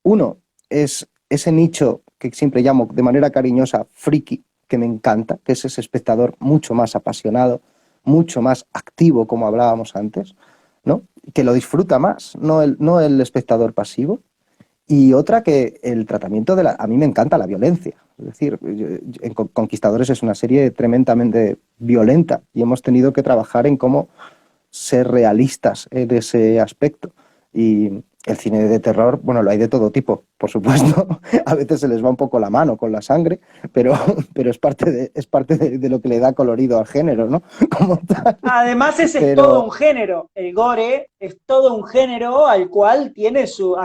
Uno es ese nicho que siempre llamo de manera cariñosa friki, que me encanta, que es ese espectador mucho más apasionado, mucho más activo, como hablábamos antes, ¿no? Que lo disfruta más, no el espectador pasivo. Y otra que el tratamiento de la... A mí me encanta la violencia. Es decir, en Conquistadores es una serie tremendamente violenta y hemos tenido que trabajar en cómo ser realistas en ese aspecto. Y el cine de terror, bueno, lo hay de todo tipo, por supuesto. A veces se les va un poco la mano con la sangre, pero, pero es parte de lo que le da colorido al género, ¿no? Como tal. Además, ese es todo Pero un género. El gore es todo un género al cual tiene su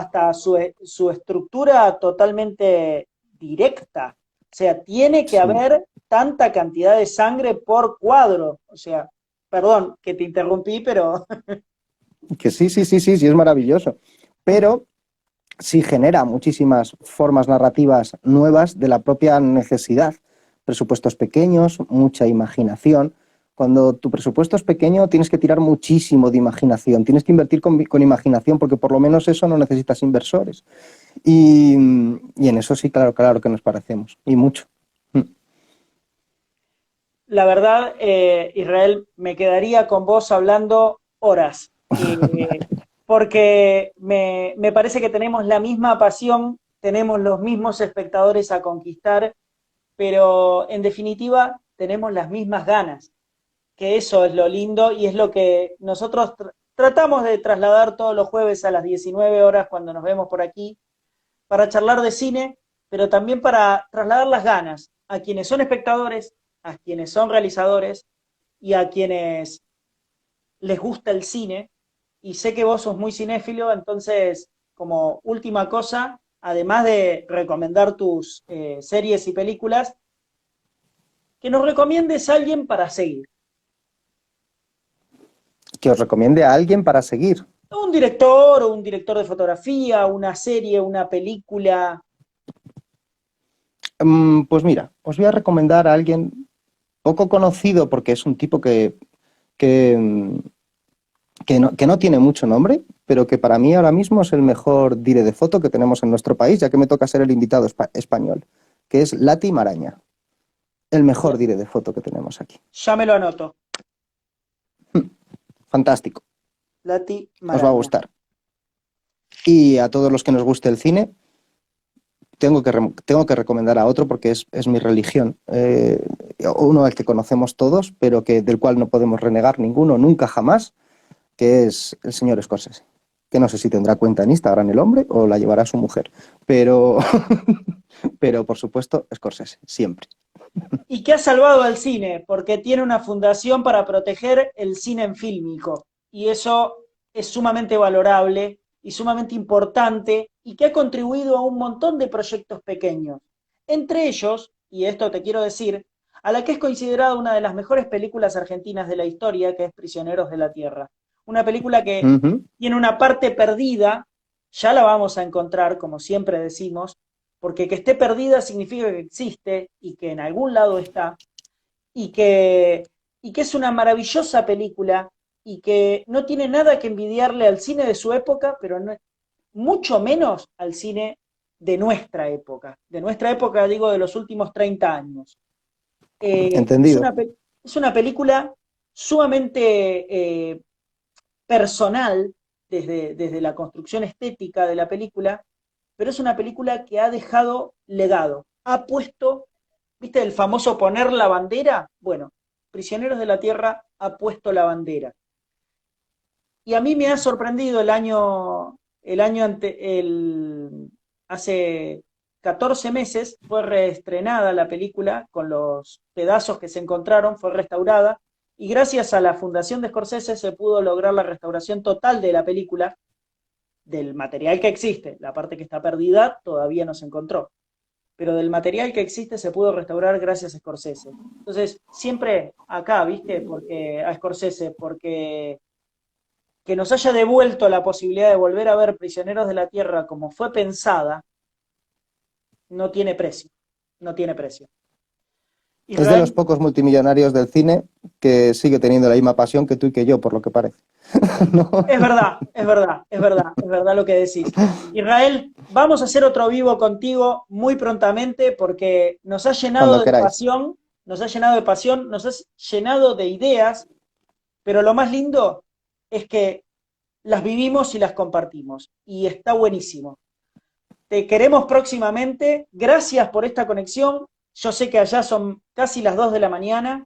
estructura totalmente directa. O sea, tiene que sí, haber tanta cantidad de sangre por cuadro. O sea, perdón que te interrumpí, pero que sí, es maravilloso. Pero sí genera muchísimas formas narrativas nuevas de la propia necesidad. Presupuestos pequeños, mucha imaginación. Cuando tu presupuesto es pequeño tienes que tirar muchísimo de imaginación, tienes que invertir con imaginación porque por lo menos eso no necesitas inversores. Y en eso sí, claro que nos parecemos, y mucho. Mm. la verdad, Israel, me quedaría con vos hablando horas. Porque me parece que tenemos la misma pasión, tenemos los mismos espectadores a conquistar, pero en definitiva tenemos las mismas ganas, que eso es lo lindo y es lo que nosotros tratamos de trasladar todos los jueves a las 19 horas cuando nos vemos por aquí, para charlar de cine, pero también para trasladar las ganas a quienes son espectadores, a quienes son realizadores y a quienes les gusta el cine. Y sé que vos sos muy cinéfilo, entonces, como última cosa, además de recomendar tus series y películas, que nos recomiendes a alguien para seguir. Que os recomiende a alguien para seguir. Un director o un director de fotografía, una serie, una película. Pues mira, os voy a recomendar a alguien poco conocido porque es un tipo que, mm, que no tiene mucho nombre, pero que para mí ahora mismo es el mejor dire de foto que tenemos en nuestro país, ya que me toca ser el invitado español, que es Lati Maraña, el mejor dire de foto que tenemos aquí. Ya me lo anoto. Fantástico, Lati os va a Maraña. gustar. Y a todos los que nos guste el cine, tengo que recomendar a otro porque es mi religión. uno al que conocemos todos, pero del cual no podemos renegar ninguno, nunca jamás, que es el señor Scorsese. Que no sé si tendrá cuenta en Instagram el hombre o la llevará su mujer, pero, pero por supuesto Scorsese, siempre. Y que ha salvado al cine, porque tiene una fundación para proteger el cine en fílmico. Y eso es sumamente valorable y sumamente importante y que ha contribuido a un montón de proyectos pequeños. Entre ellos, y esto te quiero decir, a la que es considerada una de las mejores películas argentinas de la historia, que es Prisioneros de la Tierra. Una película que Ujú. tiene una parte perdida, ya la vamos a encontrar, como siempre decimos, porque que esté perdida significa que existe y que en algún lado está, y que, y que es una maravillosa película y que no tiene nada que envidiarle al cine de su época, pero no, mucho menos al cine de nuestra época digo de los últimos 30 años. Es Entendido. es una película sumamente personal desde la construcción estética de la película, pero es una película que ha dejado legado, ha puesto, ¿viste el famoso poner la bandera? Bueno, Prisioneros de la Tierra ha puesto la bandera. Y a mí me ha sorprendido hace 14 meses fue reestrenada la película con los pedazos que se encontraron, fue restaurada, y gracias a la Fundación de Scorsese se pudo lograr la restauración total de la película, del material que existe. La parte que está perdida todavía no se encontró, pero del material que existe se pudo restaurar gracias a Scorsese. Entonces, siempre acá, ¿viste? Porque a Scorsese, porque que nos haya devuelto la posibilidad de volver a ver Prisioneros de la Tierra como fue pensada, no tiene precio. No tiene precio. Es de los Israel, pocos multimillonarios del cine que sigue teniendo la misma pasión que tú y que yo, por lo que parece. ¿No? es verdad, es verdad, es verdad, es verdad lo que decís. Israel, vamos a hacer otro vivo contigo muy prontamente porque nos ha llenado Cuando de queráis. pasión, nos ha llenado de pasión, nos ha llenado de ideas, pero lo más lindo es que las vivimos y las compartimos. Y está buenísimo. Te queremos próximamente. Gracias por esta conexión. Yo sé que allá son casi las 2 de la mañana.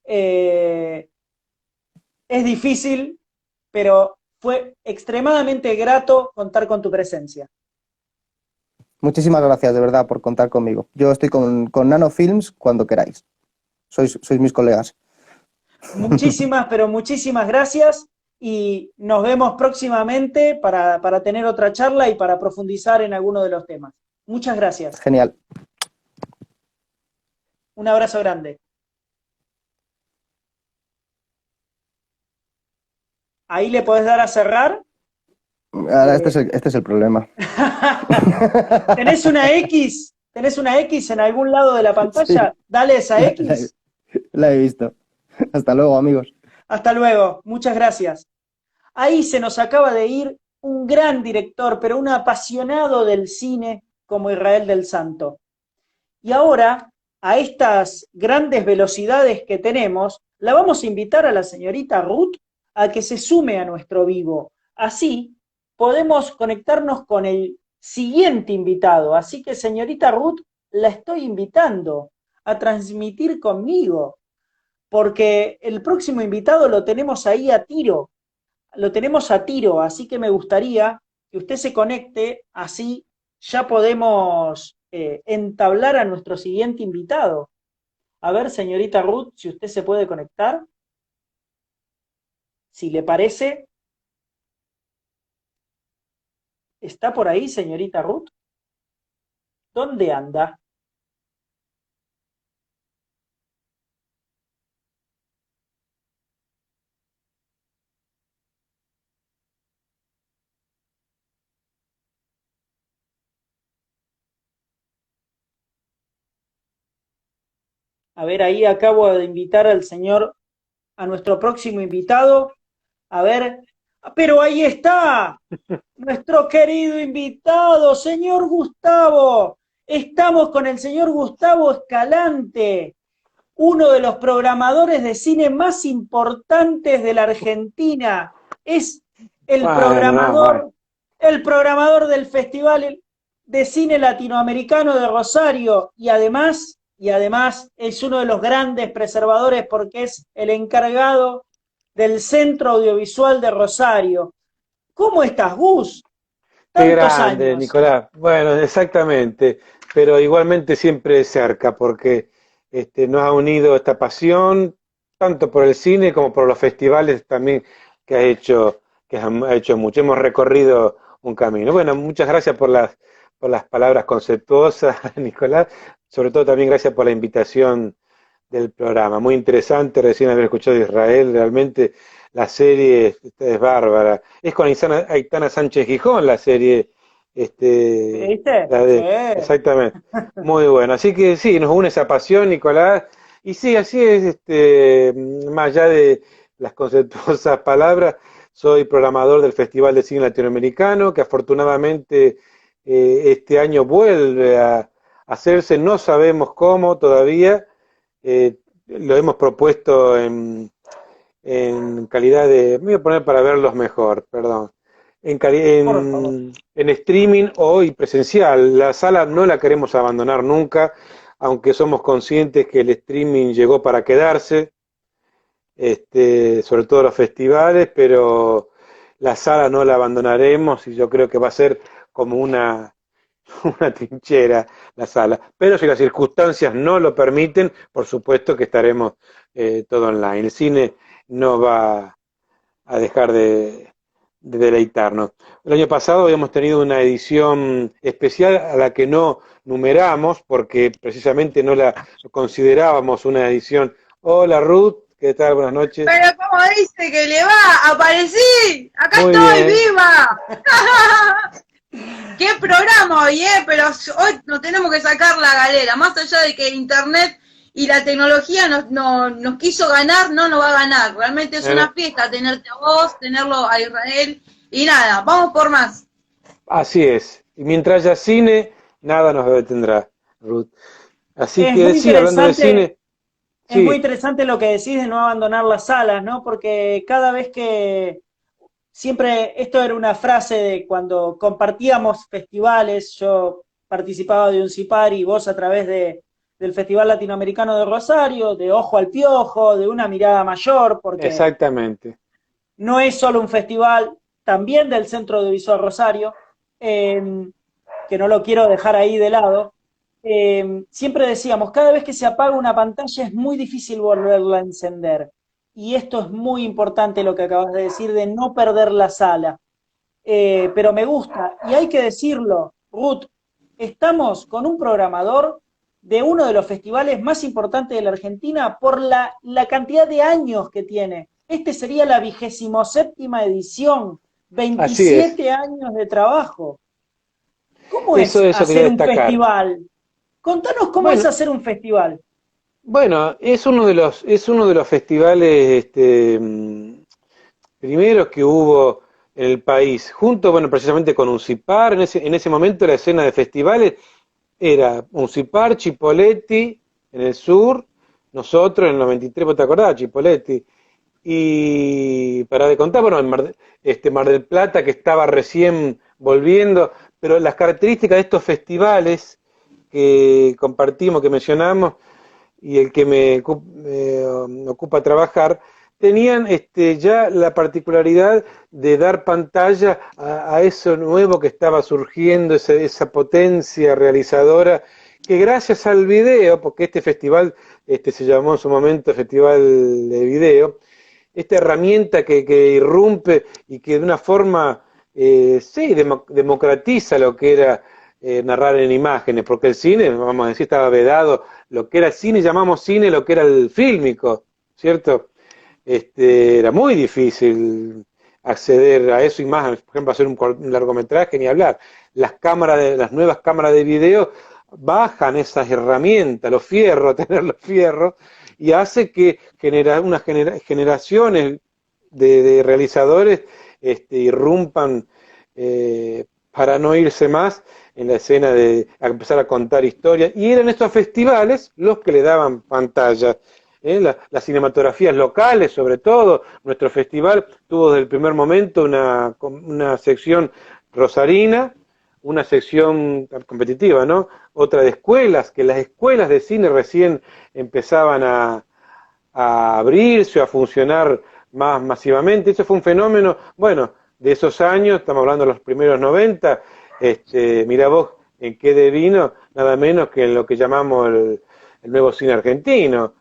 Eh, es difícil, pero fue extremadamente grato contar con tu presencia. Muchísimas gracias de verdad por contar conmigo. Yo estoy con Nano Films cuando queráis. Sois mis colegas. Muchísimas, pero muchísimas gracias y nos vemos próximamente para tener otra charla y para profundizar en alguno de los temas. Muchas gracias. Genial. Un abrazo grande. Ahí le podés dar a cerrar. Ahora Eh, este es el problema. ¿Tenés una X en algún lado de la Sí, pantalla? Dale esa la, la he X. la he visto. Hasta luego, amigos. Hasta luego. Muchas gracias. Ahí se nos acaba de ir un gran director, pero un apasionado del cine como Israel del Santo. Y ahora, a estas grandes velocidades que tenemos, la vamos a invitar a la señorita Ruth a que se sume a nuestro vivo. Así podemos conectarnos con el siguiente invitado. Así que, señorita Ruth, la estoy invitando a transmitir conmigo, porque el próximo invitado lo tenemos ahí a tiro. Lo tenemos a tiro, así que me gustaría que usted se conecte, así ya podemos entablar a nuestro siguiente invitado. A ver, señorita Ruth, si usted se puede conectar, si le parece. ¿Está por ahí, señorita Ruth? ¿Dónde anda? A ver, ahí acabo de invitar al señor, a nuestro próximo invitado. A ver, pero ahí está, nuestro querido invitado, señor Gustavo. Estamos con el señor Gustavo Escalante, uno de los programadores de cine más importantes de la Argentina. Es el Bueno, no, bueno. programador, el programador del Festival de Cine Latinoamericano de Rosario y además y además es uno de los grandes preservadores porque es el encargado del Centro Audiovisual de Rosario. ¿Cómo estás, Gus? Qué Tantos grande, años. Nicolás. Bueno, exactamente, pero igualmente siempre cerca, porque nos ha unido esta pasión, tanto por el cine como por los festivales también que ha hecho mucho. Hemos recorrido un camino. Bueno, muchas gracias por las palabras conceptuosas, Nicolás. Sobre todo también gracias por la invitación del programa. Muy interesante recién haber escuchado de Israel, realmente la serie es bárbara. Es con Aitana Sánchez Gijón la serie, ¿Viste? la Sí. de, exactamente, muy bueno. Así que sí, nos une esa pasión, Nicolás. Y sí, así es, más allá de las conceptuosas palabras, soy programador del Festival de Cine Latinoamericano, que afortunadamente este año vuelve a hacerse, no sabemos cómo todavía, lo hemos propuesto en calidad de, me voy a poner para verlos mejor, perdón, Por favor. en streaming o y presencial. La sala no la queremos abandonar nunca, aunque somos conscientes que el streaming llegó para quedarse, sobre todo los festivales, pero la sala no la abandonaremos y yo creo que va a ser como una trinchera la sala. Pero si las circunstancias no lo permiten, por supuesto que estaremos todo online. El cine no va a dejar de deleitarnos. El año pasado habíamos tenido una edición especial a la que no numeramos porque precisamente no la considerábamos una edición. Hola Ruth, ¿qué tal? Buenas noches. Pero como dice que le va, aparecí, acá Muy estoy bien. viva. Qué programa hoy, pero hoy nos tenemos que sacar la galera, más allá de que internet y la tecnología nos quiso ganar, no nos va a ganar. Realmente es una fiesta tenerte a vos, tenerlo a Israel, y nada, vamos por más. Así es. Y mientras haya cine, nada nos detendrá, Ruth. Así Es que muy sí, hablando de interesante, cine, es muy sí, interesante lo que decís de no abandonar las salas, ¿no? Porque cada vez que siempre, esto era una frase de cuando compartíamos festivales, yo participaba de un CIPAR y vos a través del Festival Latinoamericano de Rosario, de Ojo al Piojo, de Una Mirada Mayor, porque exactamente. no es solo un festival, también del Centro Audiovisual Rosario, eh, que no lo quiero dejar ahí de lado. Siempre decíamos, cada vez que se apaga una pantalla es muy difícil volverla a encender. Y esto es muy importante lo que acabas de decir, de no perder la sala. Pero me gusta, y hay que decirlo, Ruth, estamos con un programador de uno de los festivales más importantes de la Argentina por la cantidad de años que tiene. Este sería la 27ª edición, Así es. 27 años de trabajo. ¿Cómo es Eso quería hacer un destacar. festival? Contanos cómo es Bueno, hacer un festival. bueno, es uno de los festivales, primeros que hubo en el país, junto, bueno, precisamente con Uncipar. En ese momento la escena de festivales era Uncipar, Chipoleti en el sur, nosotros en el 93, ¿vos te acordás, Chipoleti? Y para de contar, bueno, Mar del Plata que estaba recién volviendo, pero las características de estos festivales que compartimos, que mencionamos, y el que me ocupa trabajar, tenían ya la particularidad de dar pantalla a eso nuevo que estaba surgiendo, esa potencia realizadora, que gracias al video, porque este festival se llamó en su momento Festival de Video, esta herramienta que irrumpe y que de una forma, sí, democratiza lo que era narrar en imágenes, porque el cine, vamos a decir, estaba vedado, lo que era cine, llamamos cine lo que era el fílmico, ¿cierto? Era muy difícil acceder a eso y más, por ejemplo, hacer un largometraje, ni hablar. Las nuevas cámaras de video bajan esas herramientas, los fierros, tener los fierros, y hace que generaciones de realizadores irrumpan para no irse más en la escena de empezar a contar historias. Y eran estos festivales los que le daban pantalla. Las cinematografías locales, sobre todo. Nuestro festival tuvo desde el primer momento una sección rosarina, una sección competitiva, ¿no? Otra de escuelas, que las escuelas de cine recién empezaban a abrirse o a funcionar más masivamente. Eso fue un fenómeno, bueno, de esos años, estamos hablando de los primeros 90, mirá vos en qué devino, nada menos que en lo que llamamos el nuevo cine argentino,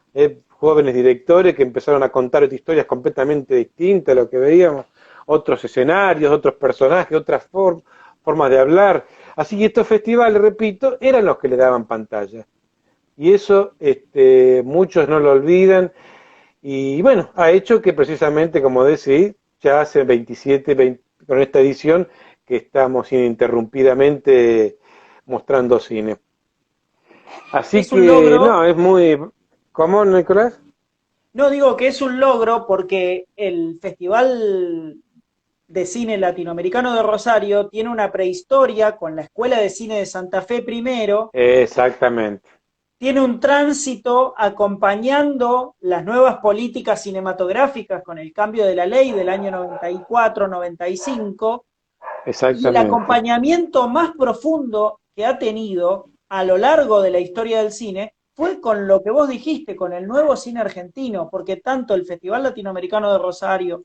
jóvenes directores que empezaron a contar historias completamente distintas a lo que veíamos, otros escenarios, otros personajes, otras formas de hablar. Así que estos festivales, repito, eran los que le daban pantalla. Y eso muchos no lo olvidan. Y bueno, ha hecho que precisamente, como decís, ya hace 27, con esta edición, que estamos ininterrumpidamente mostrando cine. Así Es que, un logro. no, es muy... ¿Cómo, Nicolás? No, digo que es un logro porque el Festival de Cine Latinoamericano de Rosario tiene una prehistoria con la Escuela de Cine de Santa Fe primero, Exactamente. tiene un tránsito acompañando las nuevas políticas cinematográficas con el cambio de la ley del año 94-95, y el Exactamente. acompañamiento más profundo que ha tenido a lo largo de la historia del cine fue con lo que vos dijiste, con el nuevo cine argentino, porque tanto el Festival Latinoamericano de Rosario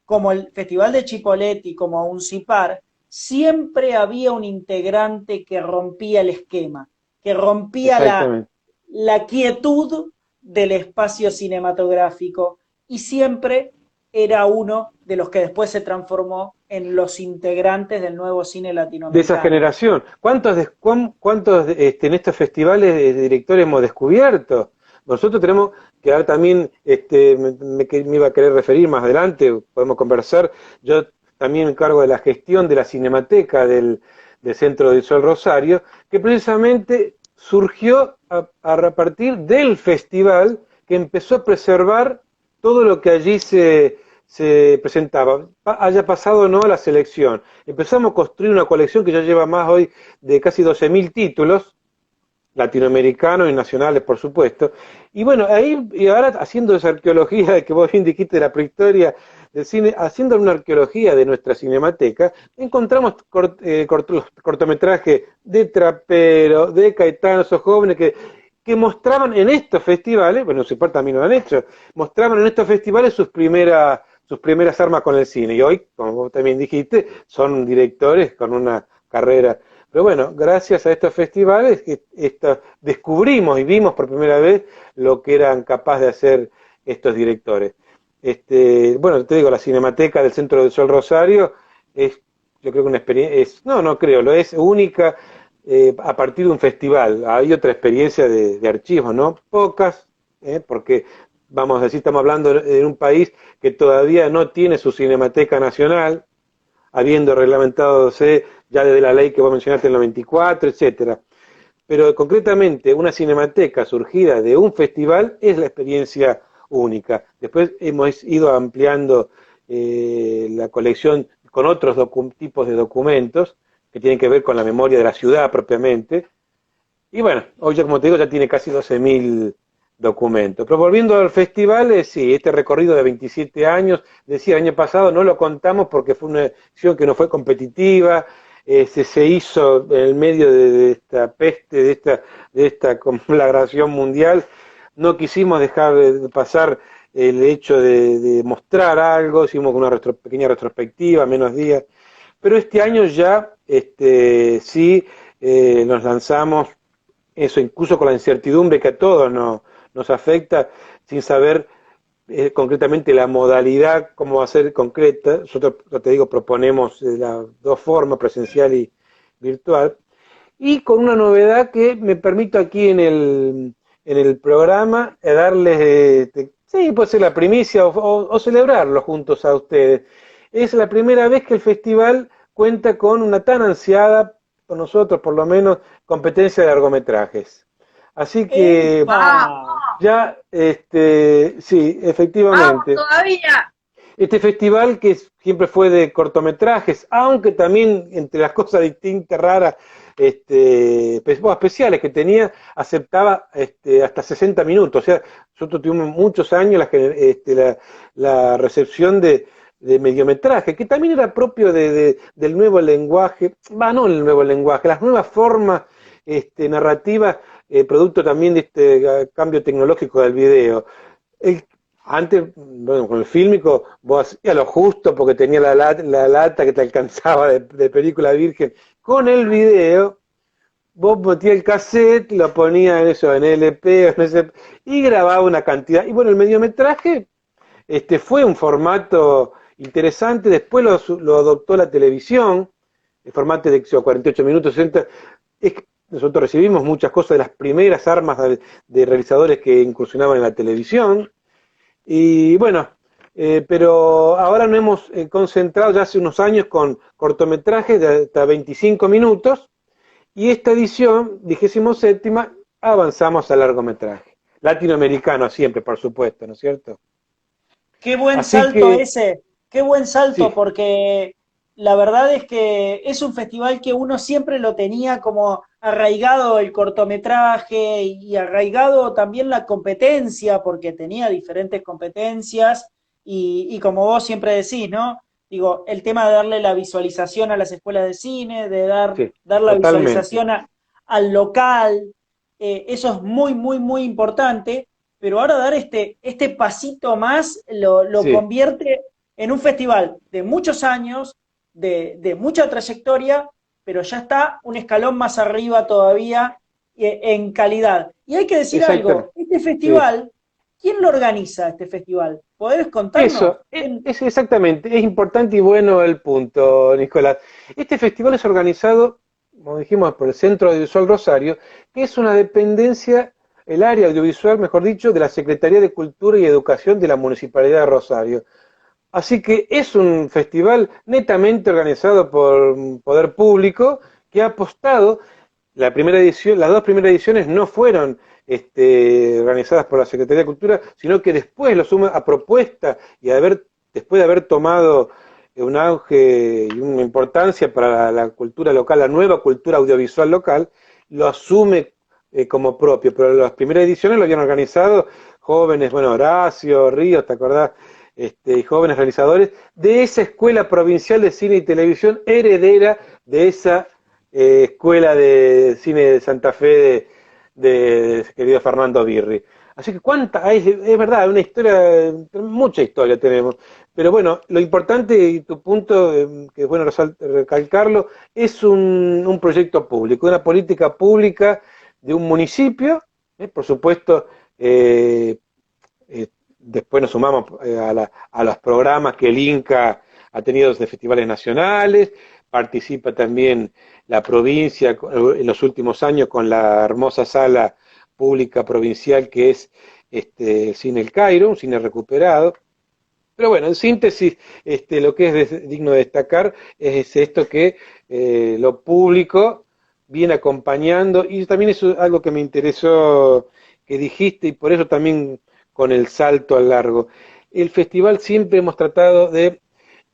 como el Festival de Chipoleti, como UNCIPAR, siempre había un integrante que rompía el esquema, que rompía la quietud del espacio cinematográfico, y siempre era uno de los que después se transformó en los integrantes del nuevo cine latinoamericano. De esa generación. ¿Cuántos en estos festivales de directores hemos descubierto? Nosotros tenemos que ahora también, me iba a querer referir más adelante, podemos conversar. Yo también me encargo de la gestión de la Cinemateca del Centro del Sol Rosario, que precisamente surgió a partir del festival, que empezó a preservar todo lo que allí se presentaba, haya pasado o no a la selección. Empezamos a construir una colección que ya lleva más hoy de casi 12.000 títulos, latinoamericanos y nacionales, por supuesto. Y bueno, ahí, y ahora haciendo esa arqueología que vos bien dijiste de la prehistoria del cine, haciendo una arqueología de nuestra cinemateca, encontramos cortometrajes de Trapero, de Caetano, esos jóvenes que mostraban en estos festivales, bueno, Cipar también lo han hecho, mostraban en estos festivales sus primeras armas con el cine. Y hoy, como vos también dijiste, son directores con una carrera. Pero bueno, gracias a estos festivales descubrimos y vimos por primera vez lo que eran capaces de hacer estos directores. Bueno, te digo, la Cinemateca del Centro del Sol Rosario es, yo creo que una experiencia, lo es única a partir de un festival. Hay otra experiencia de archivos, ¿no? Pocas, porque vamos a decir, estamos hablando de un país que todavía no tiene su Cinemateca Nacional, habiendo reglamentadose ya desde la ley que vos mencionaste en el 94, etcétera. Pero concretamente una cinemateca surgida de un festival es la experiencia única. Después hemos ido ampliando la colección con otros tipos de documentos que tienen que ver con la memoria de la ciudad propiamente. Y bueno, hoy ya, como te digo, ya tiene casi 12.000 documentos. Pero volviendo al festival, sí, este recorrido de 27 años, decía, el año pasado no lo contamos porque fue una edición que no fue competitiva, se hizo en el medio de esta peste, de esta conflagración mundial. No quisimos dejar de pasar el hecho de mostrar algo, hicimos una pequeña retrospectiva, menos días, pero este año ya sí nos lanzamos, eso incluso con la incertidumbre que a todos nos afecta, sin saber concretamente la modalidad, cómo va a ser concreta. Nosotros, te digo, proponemos las dos formas, presencial y virtual, y con una novedad que me permito aquí en el programa darles, sí, puede ser la primicia o celebrarlo juntos a ustedes. Es la primera vez que el festival cuenta con una tan ansiada, por nosotros por lo menos, competencia de largometrajes. Así que ya, sí, efectivamente. ¡Vamos todavía! Este festival que siempre fue de cortometrajes, aunque también entre las cosas distintas, raras, especiales que tenía, aceptaba hasta 60 minutos. O sea, nosotros tuvimos muchos años la recepción de de mediometraje, que también era propio del nuevo lenguaje, no el nuevo lenguaje, las nuevas formas narrativas, producto también de este cambio tecnológico del video. Antes, bueno, con el fílmico, vos hacías lo justo porque tenía la lata que te alcanzaba de película virgen. Con el video, vos metías el cassette, lo ponías en LP, y grababa una cantidad. Y bueno, el mediometraje fue un formato interesante, después lo adoptó la televisión, el formato de 48 minutos, 60. Nosotros recibimos muchas cosas de las primeras armas de realizadores que incursionaban en la televisión. Y bueno, pero ahora nos hemos concentrado ya hace unos años con cortometrajes de hasta 25 minutos, y esta edición, 27ª, avanzamos al largometraje. Latinoamericano siempre, por supuesto, ¿no es cierto? Qué buen Así salto que, ese, qué buen salto, sí, porque la verdad es que es un festival que uno siempre lo tenía como arraigado el cortometraje y arraigado también la competencia, porque tenía diferentes competencias y como vos siempre decís, ¿no? Digo, el tema de darle la visualización a las escuelas de cine, de sí, dar la totalmente. visualización al local, eso es muy, muy, muy importante, pero ahora dar este pasito más lo Sí, convierte en un festival de muchos años, de mucha trayectoria, pero ya está un escalón más arriba todavía en calidad. Y hay que decir algo, exactamente. este Sí. festival, ¿quién lo organiza este festival? ¿Podés contarnos? Eso, es exactamente, es importante y bueno el punto, Nicolás. Este festival es organizado, como dijimos, por el Centro Audiovisual Rosario, que es una dependencia, el área audiovisual, mejor dicho, de la Secretaría de Cultura y Educación de la Municipalidad de Rosario. Así que es un festival netamente organizado por poder público que ha apostado. La primera edición, las dos primeras ediciones no fueron organizadas por la Secretaría de Cultura, sino que después lo suma a propuesta y después de haber tomado un auge y una importancia para la cultura local, la nueva cultura audiovisual local, lo asume como propio. Pero las primeras ediciones lo habían organizado jóvenes, bueno, Horacio, Ríos, ¿te acordás? Y jóvenes realizadores de esa escuela provincial de cine y televisión, heredera de esa escuela de cine de Santa Fe de querido Fernando Birri. Así que es verdad, una historia, mucha historia tenemos. Pero bueno, lo importante y tu punto, que es bueno recalcarlo, es un proyecto público, una política pública de un municipio, por supuesto, después nos sumamos a los programas que el Inca ha tenido de festivales nacionales, participa también la provincia en los últimos años con la hermosa sala pública provincial que es el Cine El Cairo, un cine recuperado. Pero bueno, en síntesis, lo que es digno de destacar es esto que lo público viene acompañando, y también eso es algo que me interesó que dijiste, y por eso también con el salto al largo. El festival siempre hemos tratado de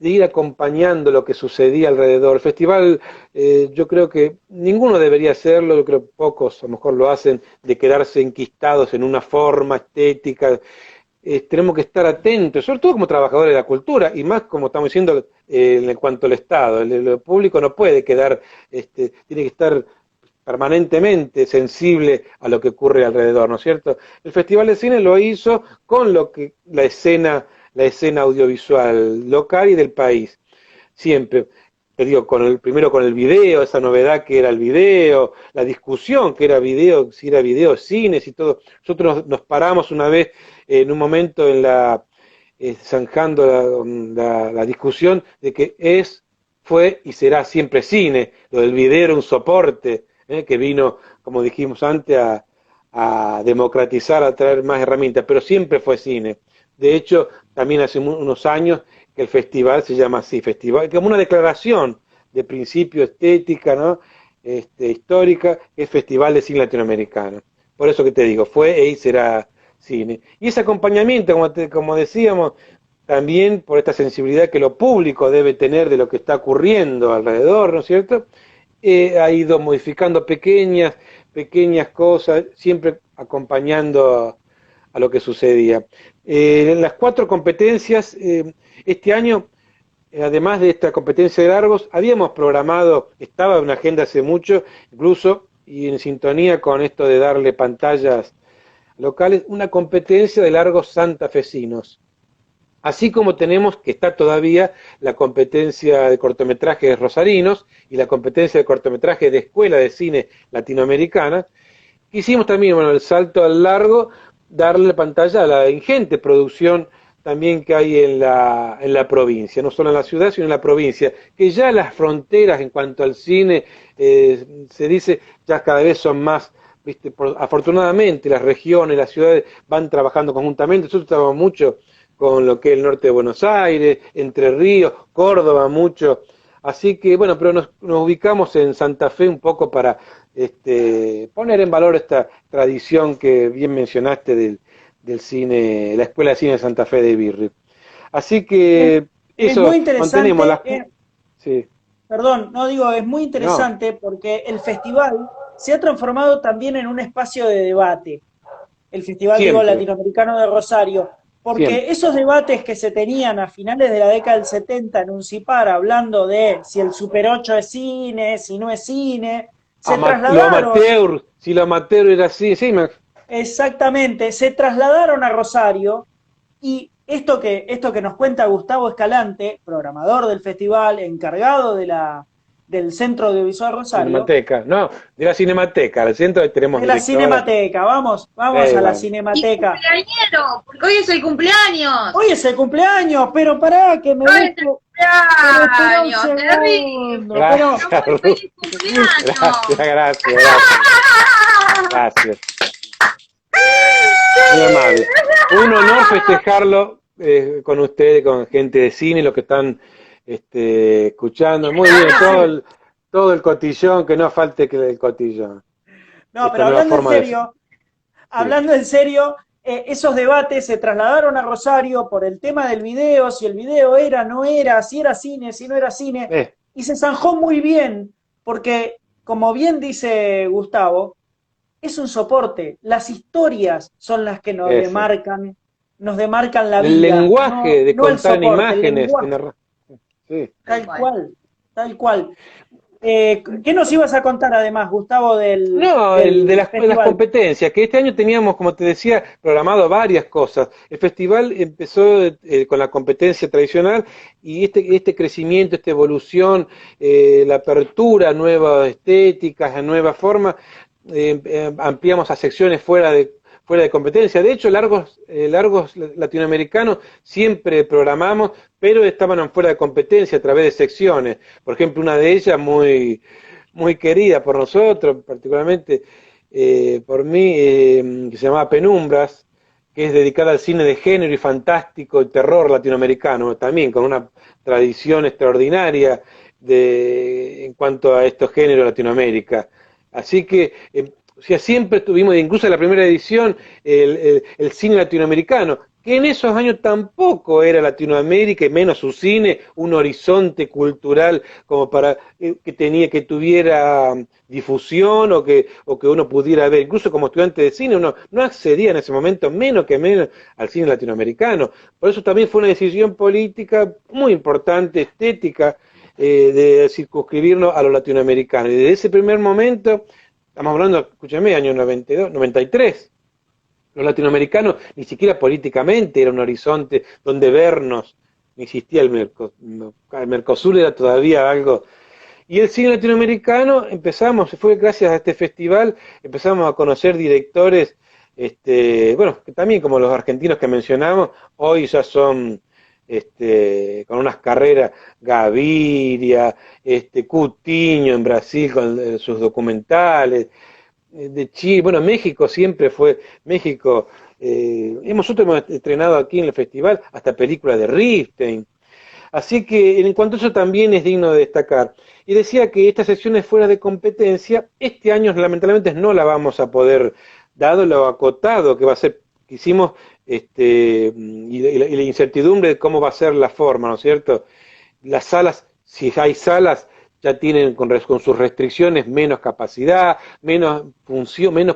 ir acompañando lo que sucedía alrededor. El festival, yo creo que ninguno debería hacerlo, yo creo que pocos a lo mejor lo hacen, de quedarse enquistados en una forma estética. Tenemos que estar atentos, sobre todo como trabajadores de la cultura, y más como estamos diciendo en cuanto al Estado. El público no puede quedar, tiene que estar permanentemente sensible a lo que ocurre alrededor, ¿no es cierto? El Festival de Cine lo hizo con la escena audiovisual local y del país, siempre. Te digo, primero con el video, esa novedad que era el video, la discusión que era video, si era video, cines y todo. Nosotros nos paramos una vez en un momento zanjando la discusión de que fue y será siempre cine. Lo del video era un soporte, que vino, como dijimos antes, a democratizar, a traer más herramientas, pero siempre fue cine. De hecho, también hace unos años que el festival se llama así, festival, como una declaración de principio estética, ¿no? Histórica, es Festival de Cine Latinoamericano. Por eso que te digo, fue y será cine. Y ese acompañamiento, como decíamos, también por esta sensibilidad que lo público debe tener de lo que está ocurriendo alrededor, ¿no es cierto? Ha ido modificando pequeñas cosas, siempre acompañando a lo que sucedía. En las 4 competencias, este año además de esta competencia de largos, habíamos programado, estaba en una agenda hace mucho, incluso, y en sintonía con esto de darle pantallas locales, una competencia de largos santafesinos. Así como tenemos que está todavía la competencia de cortometrajes rosarinos y la competencia de cortometrajes de Escuela de Cine Latinoamericana, quisimos también, bueno, el salto al largo, darle pantalla a la ingente producción también que hay en la provincia, no solo en la ciudad, sino en la provincia, que ya las fronteras en cuanto al cine, se dice, ya cada vez son más, ¿viste? Afortunadamente las regiones, las ciudades van trabajando conjuntamente. Nosotros trabajamos mucho con lo que es el norte de Buenos Aires, Entre Ríos, Córdoba mucho, así que bueno, pero nos ubicamos en Santa Fe un poco para poner en valor esta tradición que bien mencionaste del cine, la Escuela de Cine de Santa Fe de Birri. Así que eso, es muy interesante, mantenemos las... Sí. Perdón, no digo, es muy interesante porque el festival se ha transformado también en un espacio de debate. El Festival digo, Latinoamericano de Rosario. Porque Siempre. Esos debates que se tenían a finales de la década del 70 en un CIPAR, hablando de si el Super 8 es cine, si no es cine, se trasladaron... si lo amateur era así, sí, Exactamente, se trasladaron a Rosario y esto que nos cuenta Gustavo Escalante, programador del festival, encargado del Centro Audiovisual Rosario. Cinemateca, no, de la Cinemateca, al centro tenemos de la Cinemateca, vamos a la Cinemateca. Y cumpleañero, porque hoy es el cumpleaños. Hoy es el cumpleaños, pero pará que me hoy dejo... cumpleaños, terrible. Gracias. Gracias. Muy amable. Un honor festejarlo con ustedes, con gente de cine, los que están escuchando. Muy bien, todo el cotillón, que no falte que el cotillón. No, pero hablando en serio, esos debates se trasladaron a Rosario por el tema del video, si el video era, no era, si era cine, si no era cine, y se zanjó muy bien, porque, como bien dice Gustavo, es un soporte, las historias son las que nos demarcan la vida. El lenguaje de contar en imágenes. Sí. Tal cual. ¿Qué nos ibas a contar además, Gustavo, de las competencias? Que este año teníamos, como te decía, programado varias cosas. El festival empezó con la competencia tradicional y este crecimiento, esta evolución, la apertura a nuevas estéticas, a nuevas formas, ampliamos a secciones fuera de competencia. De hecho, largos latinoamericanos siempre programamos, pero estaban fuera de competencia a través de secciones. Por ejemplo, una de ellas muy, muy querida por nosotros, particularmente por mí, que se llamaba Penumbras, que es dedicada al cine de género y fantástico y terror latinoamericano, también con una tradición extraordinaria en cuanto a estos géneros de Latinoamérica. Así que siempre tuvimos, incluso en la primera edición, el cine latinoamericano, que en esos años tampoco era Latinoamérica, y menos su cine, un horizonte cultural como para que tuviera difusión o que uno pudiera ver. Incluso como estudiante de cine uno no accedía en ese momento menos al cine latinoamericano. Por eso también fue una decisión política muy importante, estética, de circunscribirnos a lo latinoamericano. Y desde ese primer momento, estamos hablando, escúchame, año 92, 93, los latinoamericanos ni siquiera políticamente era un horizonte donde vernos, ni existía el Mercosur, era todavía algo. Y el cine latinoamericano fue gracias a este festival, empezamos a conocer directores, bueno, que también como los argentinos que mencionamos, hoy ya son con unas carreras, Gaviria, Coutinho en Brasil con sus documentales, de Chile, bueno, México siempre fue, nosotros hemos estrenado aquí en el festival hasta películas de Ripstein, así que en cuanto a eso también es digno de destacar. Y decía que estas sesiones fuera de competencia, este año lamentablemente no la vamos a poder, dado lo acotado que va a ser, que hicimos, y la incertidumbre de cómo va a ser la forma, ¿no es cierto? Las salas, si hay salas, ya tienen con sus restricciones menos capacidad, menos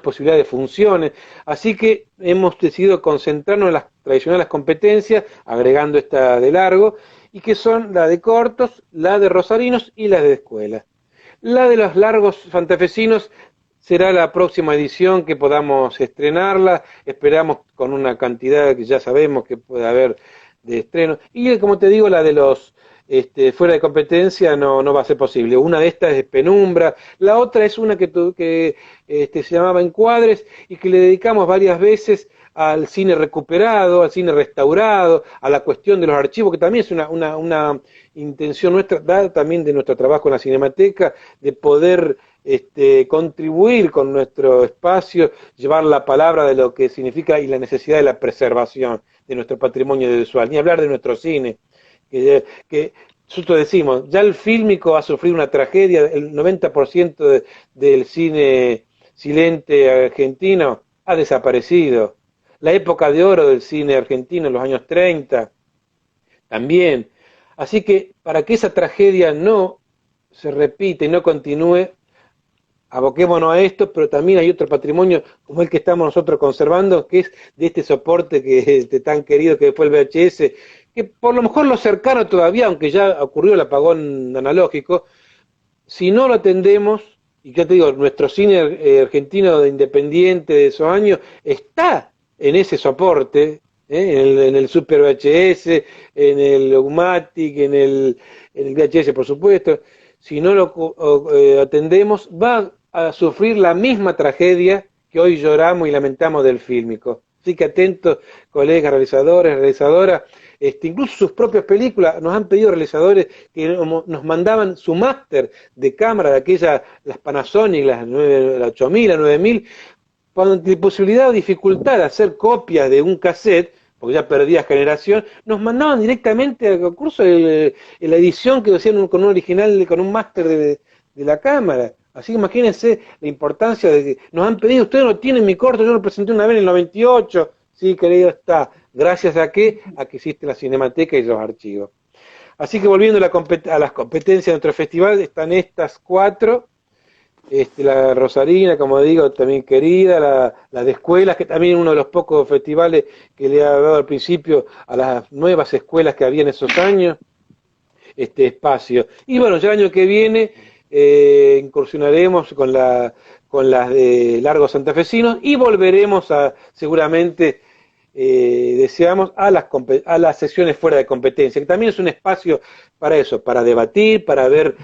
posibilidad de funciones, así que hemos decidido concentrarnos en las tradicionales competencias, agregando esta de largo, y que son la de cortos, la de rosarinos y las de escuela. La de los largos santafesinos será la próxima edición que podamos estrenarla, esperamos con una cantidad que ya sabemos que puede haber de estreno, y como te digo, la de los fuera de competencia no va a ser posible. Una de estas es Penumbra, la otra es una que se llamaba Encuadres y que le dedicamos varias veces al cine recuperado, al cine restaurado, a la cuestión de los archivos, que también es una intención nuestra, dada también de nuestro trabajo en la Cinemateca, de poder contribuir con nuestro espacio, llevar la palabra de lo que significa y la necesidad de la preservación de nuestro patrimonio audiovisual, ni hablar de nuestro cine, que nosotros decimos, ya el fílmico ha sufrido una tragedia, el 90% del cine silente argentino ha desaparecido. La época de oro del cine argentino en los años 30 también. Así que para que esa tragedia no se repita y no continúe, aboquémonos a esto, pero también hay otro patrimonio como el que estamos nosotros conservando, que es de este soporte que tan querido que fue el VHS, que por lo mejor lo cercano todavía, aunque ya ocurrió el apagón analógico, si no lo atendemos, y ya te digo, nuestro cine argentino de independiente de esos años está en ese soporte, en el Super VHS, en el Umatic, en el VHS por supuesto, si no lo atendemos, va a sufrir la misma tragedia que hoy lloramos y lamentamos del fílmico. Así que atentos, colegas realizadores, realizadoras, incluso sus propias películas, nos han pedido realizadores que nos mandaban su máster de cámara, de aquellas, las Panasonic, la 8000, la 9000, cuando tiene posibilidad o dificultad de hacer copias de un cassette, porque ya perdía generación, nos mandaban directamente al concurso de la edición que hacían con un original, con un máster de la cámara. Así que imagínense la importancia de que nos han pedido, ustedes no tienen mi corto, yo lo presenté una vez en el 98, sí, querido, está. Gracias a qué? A que existe la Cinemateca y los archivos. Así que volviendo a las competencias de nuestro festival, están estas 4, la Rosarina, como digo, también querida, la de escuelas, que también es uno de los pocos festivales que le ha dado al principio a las nuevas escuelas que había en esos años, este espacio. Y bueno, ya el año que viene incursionaremos con las de largos santafesinos y volveremos seguramente deseamos a las sesiones fuera de competencia, que también es un espacio para eso, para debatir, para ver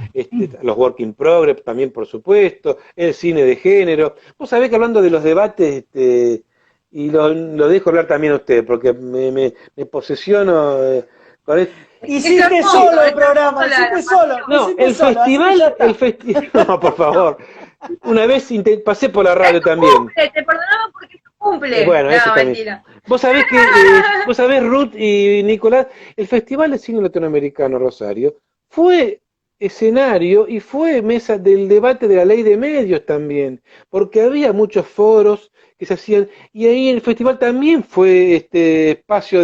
los work in progress también, por supuesto, el cine de género. Vos sabés que hablando de los debates, y lo dejo hablar también a usted, porque me posesiono con esto. Hiciste solo el programa, hiciste solo. No, el festival, no, por favor. Una vez pasé por la radio también. Cumple, te perdonamos porque es tu cumple. Bueno, no, eso también. Mentira. Vos sabés, Ruth y Nicolás, el Festival de Cine Latinoamericano Rosario fue escenario y fue mesa del debate de la ley de medios también, porque había muchos foros que se hacían, y ahí el festival también fue espacio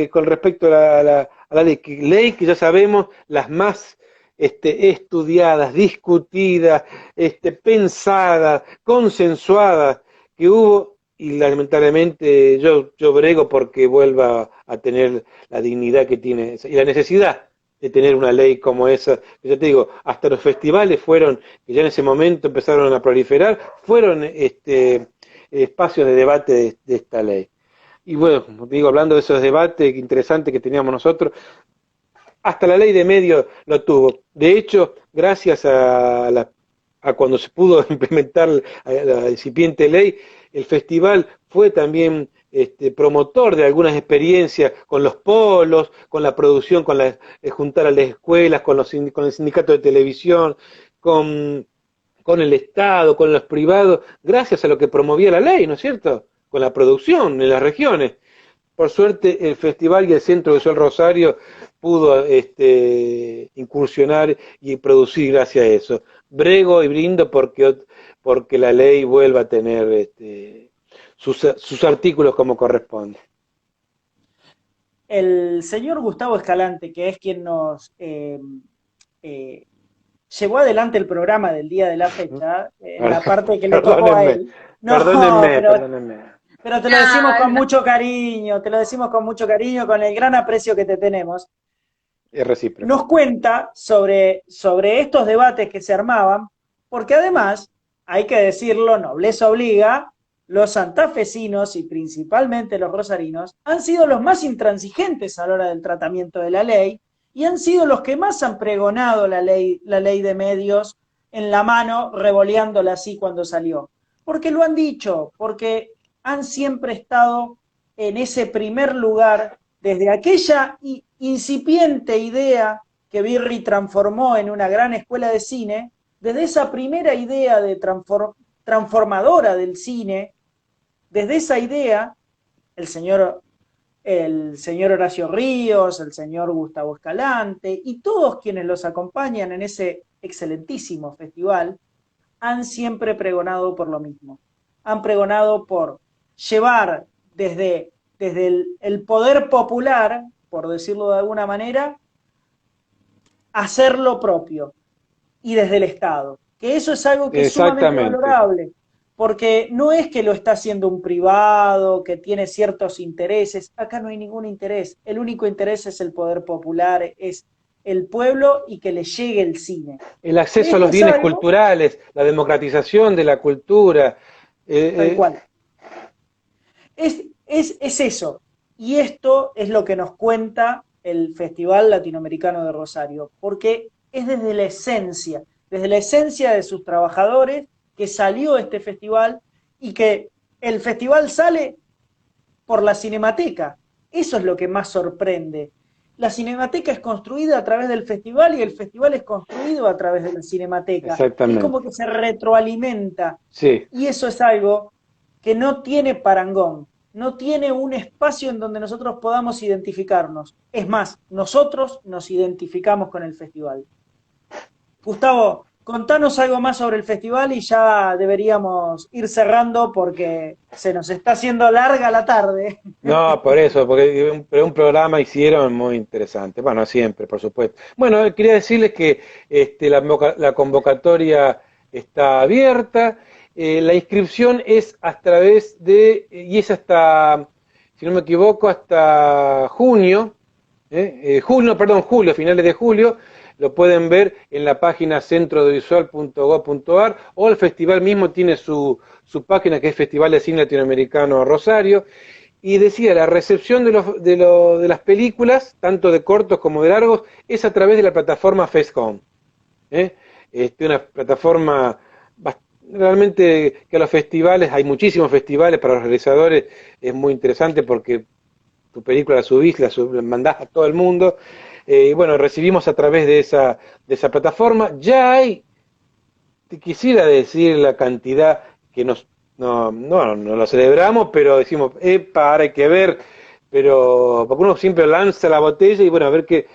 con respecto a la ley que ya sabemos, las más estudiadas, discutidas, pensadas, consensuadas que hubo, y lamentablemente yo brego porque vuelva a tener la dignidad que tiene y la necesidad de tener una ley como esa. Yo te digo, hasta los festivales fueron, que ya en ese momento empezaron a proliferar, fueron espacios de debate de esta ley. Y bueno, como te digo, hablando de esos debates interesantes que teníamos nosotros, hasta la ley de medios lo tuvo. De hecho, gracias a cuando se pudo implementar la incipiente ley, el festival fue también promotor de algunas experiencias con los polos, con la producción, juntar a las escuelas, con el sindicato de televisión, con el Estado, con los privados, gracias a lo que promovía la ley, ¿no es cierto? Con la producción en las regiones. Por suerte, el festival y el Centro Visual Rosario pudo incursionar y producir gracias a eso. Brego y brindo porque la ley vuelva a tener sus artículos como corresponde. El señor Gustavo Escalante, que es quien nos llevó adelante el programa del día de la fecha, en la parte que le tocó a él. Perdónenme. Pero te lo decimos con mucho cariño, con el gran aprecio que te tenemos. Es recíproco. nos cuenta sobre estos debates que se armaban, porque además, hay que decirlo, nobleza obliga, los santafesinos y principalmente los rosarinos han sido los más intransigentes a la hora del tratamiento de la ley y han sido los que más han pregonado la ley de medios en la mano, revoleándola así cuando salió. Porque lo han dicho, porque han siempre estado en ese primer lugar desde aquella incipiente idea que Birri transformó en una gran escuela de cine, desde esa primera idea de transformadora del cine, desde esa idea, el señor Horacio Ríos, el señor Gustavo Escalante y todos quienes los acompañan en ese excelentísimo festival, han siempre pregonado por lo mismo. Han pregonado por llevar desde el poder popular, por decirlo de alguna manera, hacer lo propio y desde el Estado. Que eso es algo que es sumamente valorable, porque no es que lo está haciendo un privado, que tiene ciertos intereses. Acá no hay ningún interés. El único interés es el poder popular, es el pueblo y que le llegue el cine. El acceso a los bienes culturales, la democratización de la cultura. Tal cual. Es eso. Y esto es lo que nos cuenta el Festival Latinoamericano de Rosario, porque es desde la esencia de sus trabajadores que salió este festival y que el festival sale por la Cinemateca. Eso es lo que más sorprende. La Cinemateca es construida a través del festival y el festival es construido a través de la Cinemateca. Exactamente. Es como que se retroalimenta. Sí. Y eso es algo que no tiene parangón, no tiene un espacio en donde nosotros podamos identificarnos. Es más, nosotros nos identificamos con el festival. Gustavo, contanos algo más sobre el festival y ya deberíamos ir cerrando porque se nos está haciendo larga la tarde. No, por eso, porque un programa hicieron muy interesante. Bueno, siempre, por supuesto. Bueno, quería decirles que la convocatoria está abierta. La inscripción es a través y es hasta, si no me equivoco, hasta junio, julio, finales de julio. Lo pueden ver en la página centroaudiovisual.gov.ar o el festival mismo tiene su página que es Festival de Cine Latinoamericano Rosario. Y decía, la recepción de las películas, tanto de cortos como de largos, es a través de la plataforma FestHome. Una plataforma realmente que a los festivales, hay muchísimos festivales para los realizadores, es muy interesante porque tu película la subís, la mandás a todo el mundo. Bueno, recibimos a través de esa plataforma. Ya hay, te quisiera decir la cantidad que no lo celebramos, pero decimos, para, hay que ver, pero porque uno siempre lanza la botella y bueno, a ver qué.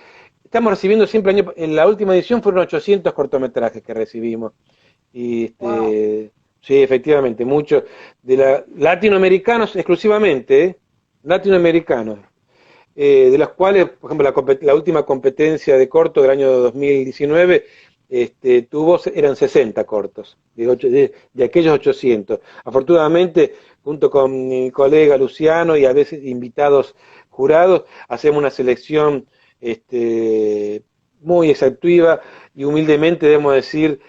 Estamos recibiendo siempre, en la última edición fueron 800 cortometrajes que recibimos. Y Wow. sí, efectivamente, muchos latinoamericanos exclusivamente, latinoamericanos. De los cuales, por ejemplo, la última competencia de corto del año 2019 eran 60 cortos, de aquellos 800. Afortunadamente, junto con mi colega Luciano y a veces invitados jurados, hacemos una selección muy exhaustiva y humildemente debemos decir,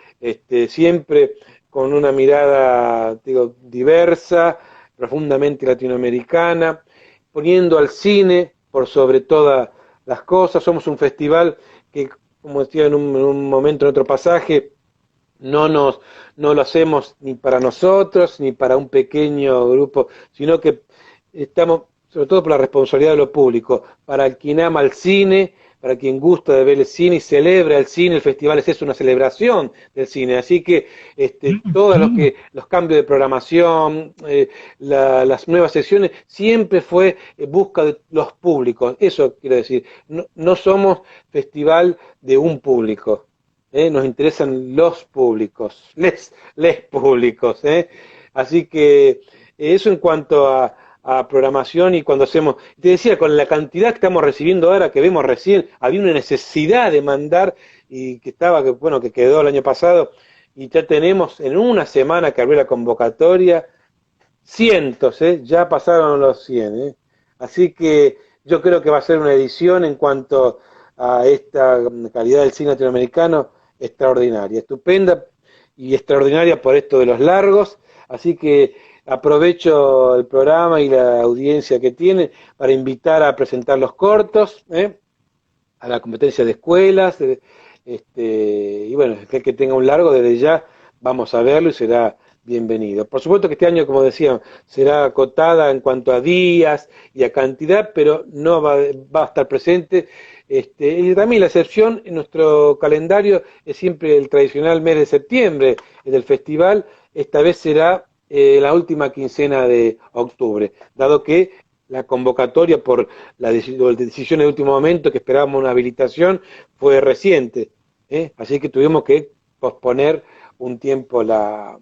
siempre con una mirada, diversa, profundamente latinoamericana, poniendo al cine por sobre todas las cosas. Somos un festival que, como decía en un momento, en otro pasaje, no lo hacemos ni para nosotros, ni para un pequeño grupo, sino que estamos, sobre todo por la responsabilidad de lo público, para quien ama el cine, para quien gusta de ver el cine y celebra el cine. El festival es una celebración del cine, así que todos los cambios de programación, las nuevas sesiones, siempre fue busca de los públicos. Eso quiero decir, no somos festival de un público, nos interesan los públicos, les públicos, así que eso en cuanto a programación. Y cuando hacemos, te decía, con la cantidad que estamos recibiendo ahora, que vemos recién, había una necesidad de mandar, y que quedó el año pasado, y ya tenemos en una semana que abrió la convocatoria, cientos, ya pasaron los 100, así que yo creo que va a ser una edición en cuanto a esta calidad del cine latinoamericano extraordinaria, estupenda y extraordinaria por esto de los largos, así que aprovecho el programa y la audiencia que tiene para invitar a presentar los cortos, a la competencia de escuelas, y bueno, el que tenga un largo desde ya vamos a verlo y será bienvenido. Por supuesto que este año, como decía, será acotada en cuanto a días y a cantidad, pero no va a estar presente. Y también la excepción en nuestro calendario es siempre el tradicional mes de septiembre del festival. Esta vez será la última quincena de octubre, dado que la convocatoria por la decisión de último momento, que esperábamos una habilitación, fue reciente, así que tuvimos que posponer un tiempo la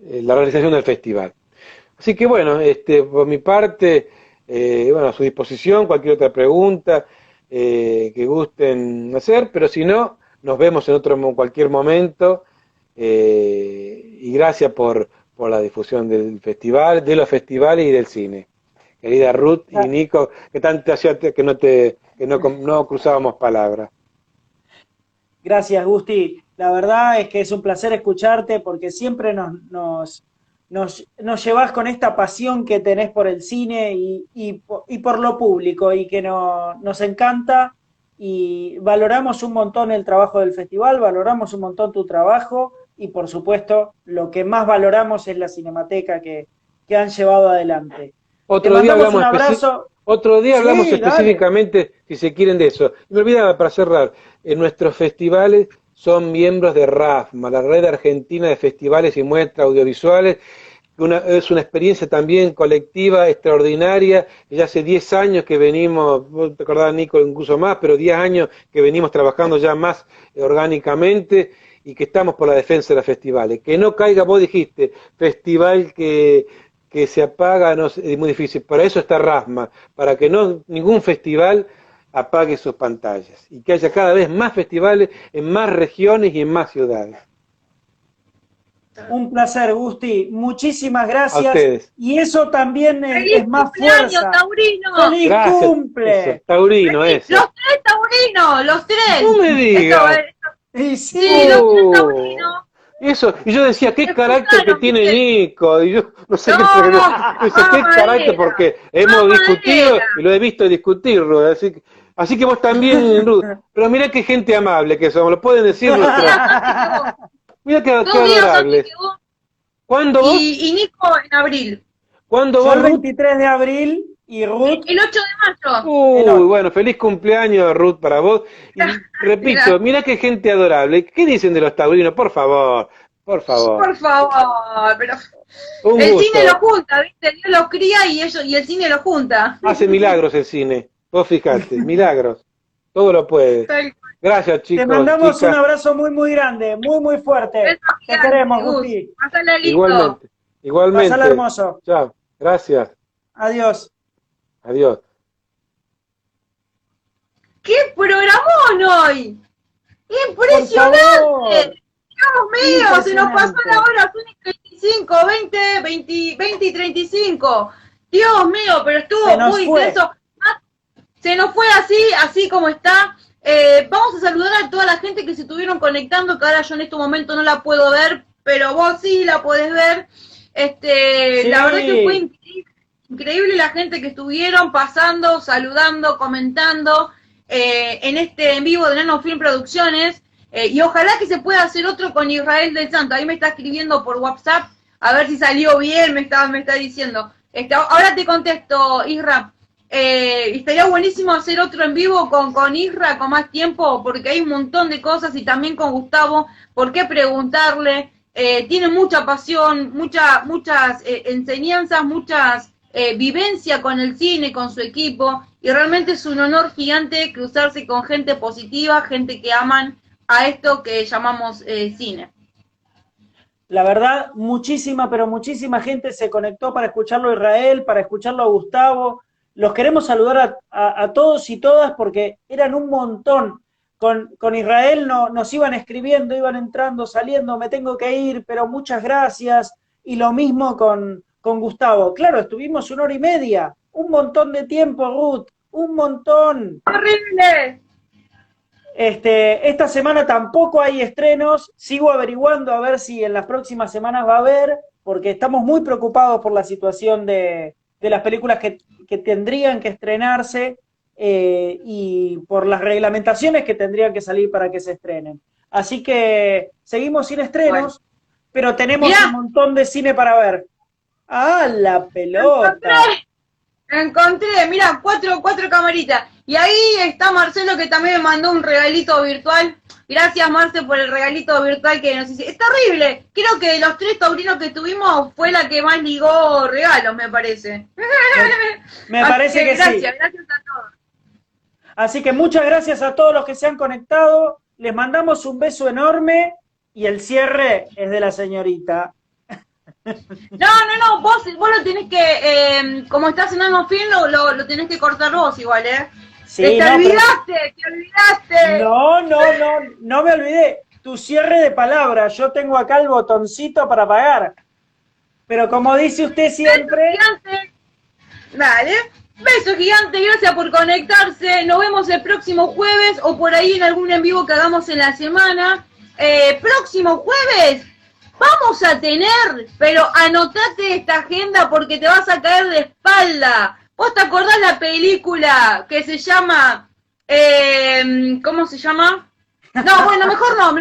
realización del festival. Así que bueno, por mi parte, bueno, a su disposición, cualquier otra pregunta que gusten hacer, pero si no, nos vemos en cualquier momento, y gracias por la difusión del festival, de los festivales y del cine. Querida Ruth y Nico, que tanto hacía que no cruzábamos palabras. Gracias, Gusti. La verdad es que es un placer escucharte porque siempre nos llevas con esta pasión que tenés por el cine y por lo público y que nos encanta y valoramos un montón el trabajo del festival, valoramos un montón tu trabajo y por supuesto lo que más valoramos es la Cinemateca que han llevado adelante. Otro día hablamos, Sí, específicamente, si se quieren, de eso. Me olvidaba, para cerrar, en nuestros festivales son miembros de RAFMA, la Red Argentina de Festivales y Muestras Audiovisuales. Es una experiencia también colectiva extraordinaria. Ya hace 10 años que venimos, vos te acordás, Nico, incluso más, pero 10 años que venimos trabajando ya más orgánicamente y que estamos por la defensa de los festivales. Que no caiga, vos dijiste, festival que se apaga, no, es muy difícil. Para eso está RAFMA, para que ningún festival apague sus pantallas y que haya cada vez más festivales en más regiones y en más ciudades. Un placer, Gusti. Muchísimas gracias. A ustedes. Y eso también es más fuerza. Taurino! ¡Feliz Gracias. cumple! Eso, taurino, eso. Los tres taurinos, los tres. No me digas. Y Sí, los tres taurinos. Eso, y yo decía, qué carácter que tiene ¿viste? Nico, y yo no sé qué Madera. carácter, porque hemos discutido Madera. y lo he visto discutirlo, así que vos también, Ruth, pero mirá qué gente amable que somos, lo pueden decir nuestros. Mirá qué adorable. ¿Cuándo vos? Y Nico en abril. ¿Cuándo Yo vos, el Ruth? 23 de abril y Ruth. El 8 de mayo. Uy, bueno, feliz cumpleaños, Ruth, para vos. Y repito, Gracias. mirá qué gente adorable. ¿Qué dicen de los taurinos? Por favor, por favor. Por favor, pero Un el gusto. cine lo junta, ¿viste? Dios los cría y el cine lo junta. Hace milagros el cine. Vos fijate, milagros. Todo lo puede. Tal cual. Gracias, chicos. Te mandamos chicas. un abrazo muy, muy grande, muy, muy fuerte. Beso Te gigante, queremos, Gus. Gusti. Pásala lindo. Igualmente. Igualmente. Pásala hermoso. Chao. Gracias. Adiós. Adiós. ¡Qué programón hoy! Por ¡Impresionante! favor. Dios mío, se nos pasó Impresionante. la hora, son y 35, 20 y 35. Dios mío, pero estuvo Se nos muy fue. intenso. Se nos fue así como está. Vamos a saludar a toda la gente que se estuvieron conectando, que ahora yo en este momento no la puedo ver, pero vos sí la podés ver. Sí. La verdad que fue increíble la gente que estuvieron pasando, saludando, comentando en este en vivo de Nano Film Producciones. Y ojalá que se pueda hacer otro con Israel del Santo. Ahí me está escribiendo por WhatsApp, a ver si salió bien, me está diciendo. Ahora te contesto, Isra. Estaría buenísimo hacer otro en vivo con Isra con más tiempo, porque hay un montón de cosas, y también con Gustavo, por qué preguntarle. Tiene mucha pasión, muchas enseñanzas, muchas vivencia con el cine, con su equipo, y realmente es un honor gigante cruzarse con gente positiva, gente que aman a esto que llamamos cine. La verdad, pero muchísima gente se conectó para escucharlo a Israel, para escucharlo a Gustavo. Los queremos saludar a todos y todas porque eran un montón. Con Israel nos iban escribiendo, iban entrando, saliendo, me tengo que ir, pero muchas gracias. Y lo mismo con Gustavo. Claro, estuvimos 1 hora y media, un montón de tiempo, Ruth, un montón. ¡Horrible! Esta semana tampoco hay estrenos, sigo averiguando a ver si en las próximas semanas va a haber, porque estamos muy preocupados por la situación de las películas que tendrían que estrenarse y por las reglamentaciones que tendrían que salir para que se estrenen. Así que seguimos sin estrenos, pero tenemos un montón de cine para ver. ¡Ah, la pelota! Encontré, mira, cuatro camaritas. Y ahí está Marcelo, que también me mandó un regalito virtual. Gracias, Marce, por el regalito virtual que nos hiciste. Es terrible. Creo que de los 3 taurinos que tuvimos fue la que más ligó regalos, me parece. Me parece que sí. Gracias a todos. Así que muchas gracias a todos los que se han conectado. Les mandamos un beso enorme y el cierre es de la señorita. No, vos lo tenés que, como estás en algo fin, lo tenés que cortar vos igual, ¿eh? Sí, te olvidaste. No me olvidé. Tu cierre de palabras, yo tengo acá el botoncito para pagar. Pero como dice usted siempre... Dale. Beso gigante, gracias por conectarse. Nos vemos el próximo jueves o por ahí en algún en vivo que hagamos en la semana. Próximo jueves vamos a tener, pero anotate esta agenda porque te vas a caer de espalda. ¿Vos te acordás la película que se llama... ¿cómo se llama? No, bueno, mejor no.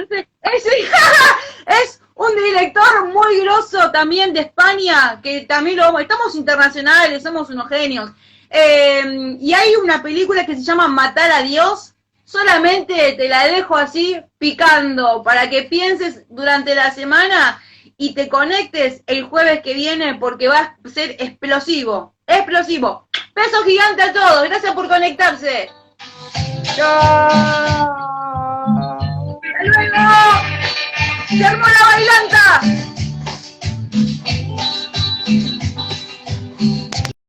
Es un director muy grosso también de España, que también estamos internacionales, somos unos genios. Y hay una película que se llama Matar a Dios. Solamente te la dejo así picando para que pienses durante la semana y te conectes el jueves que viene porque va a ser explosivo. Beso gigante a todos, gracias por conectarse. ¡Chao! ¡Hasta luego! ¡Se armó la bailanta!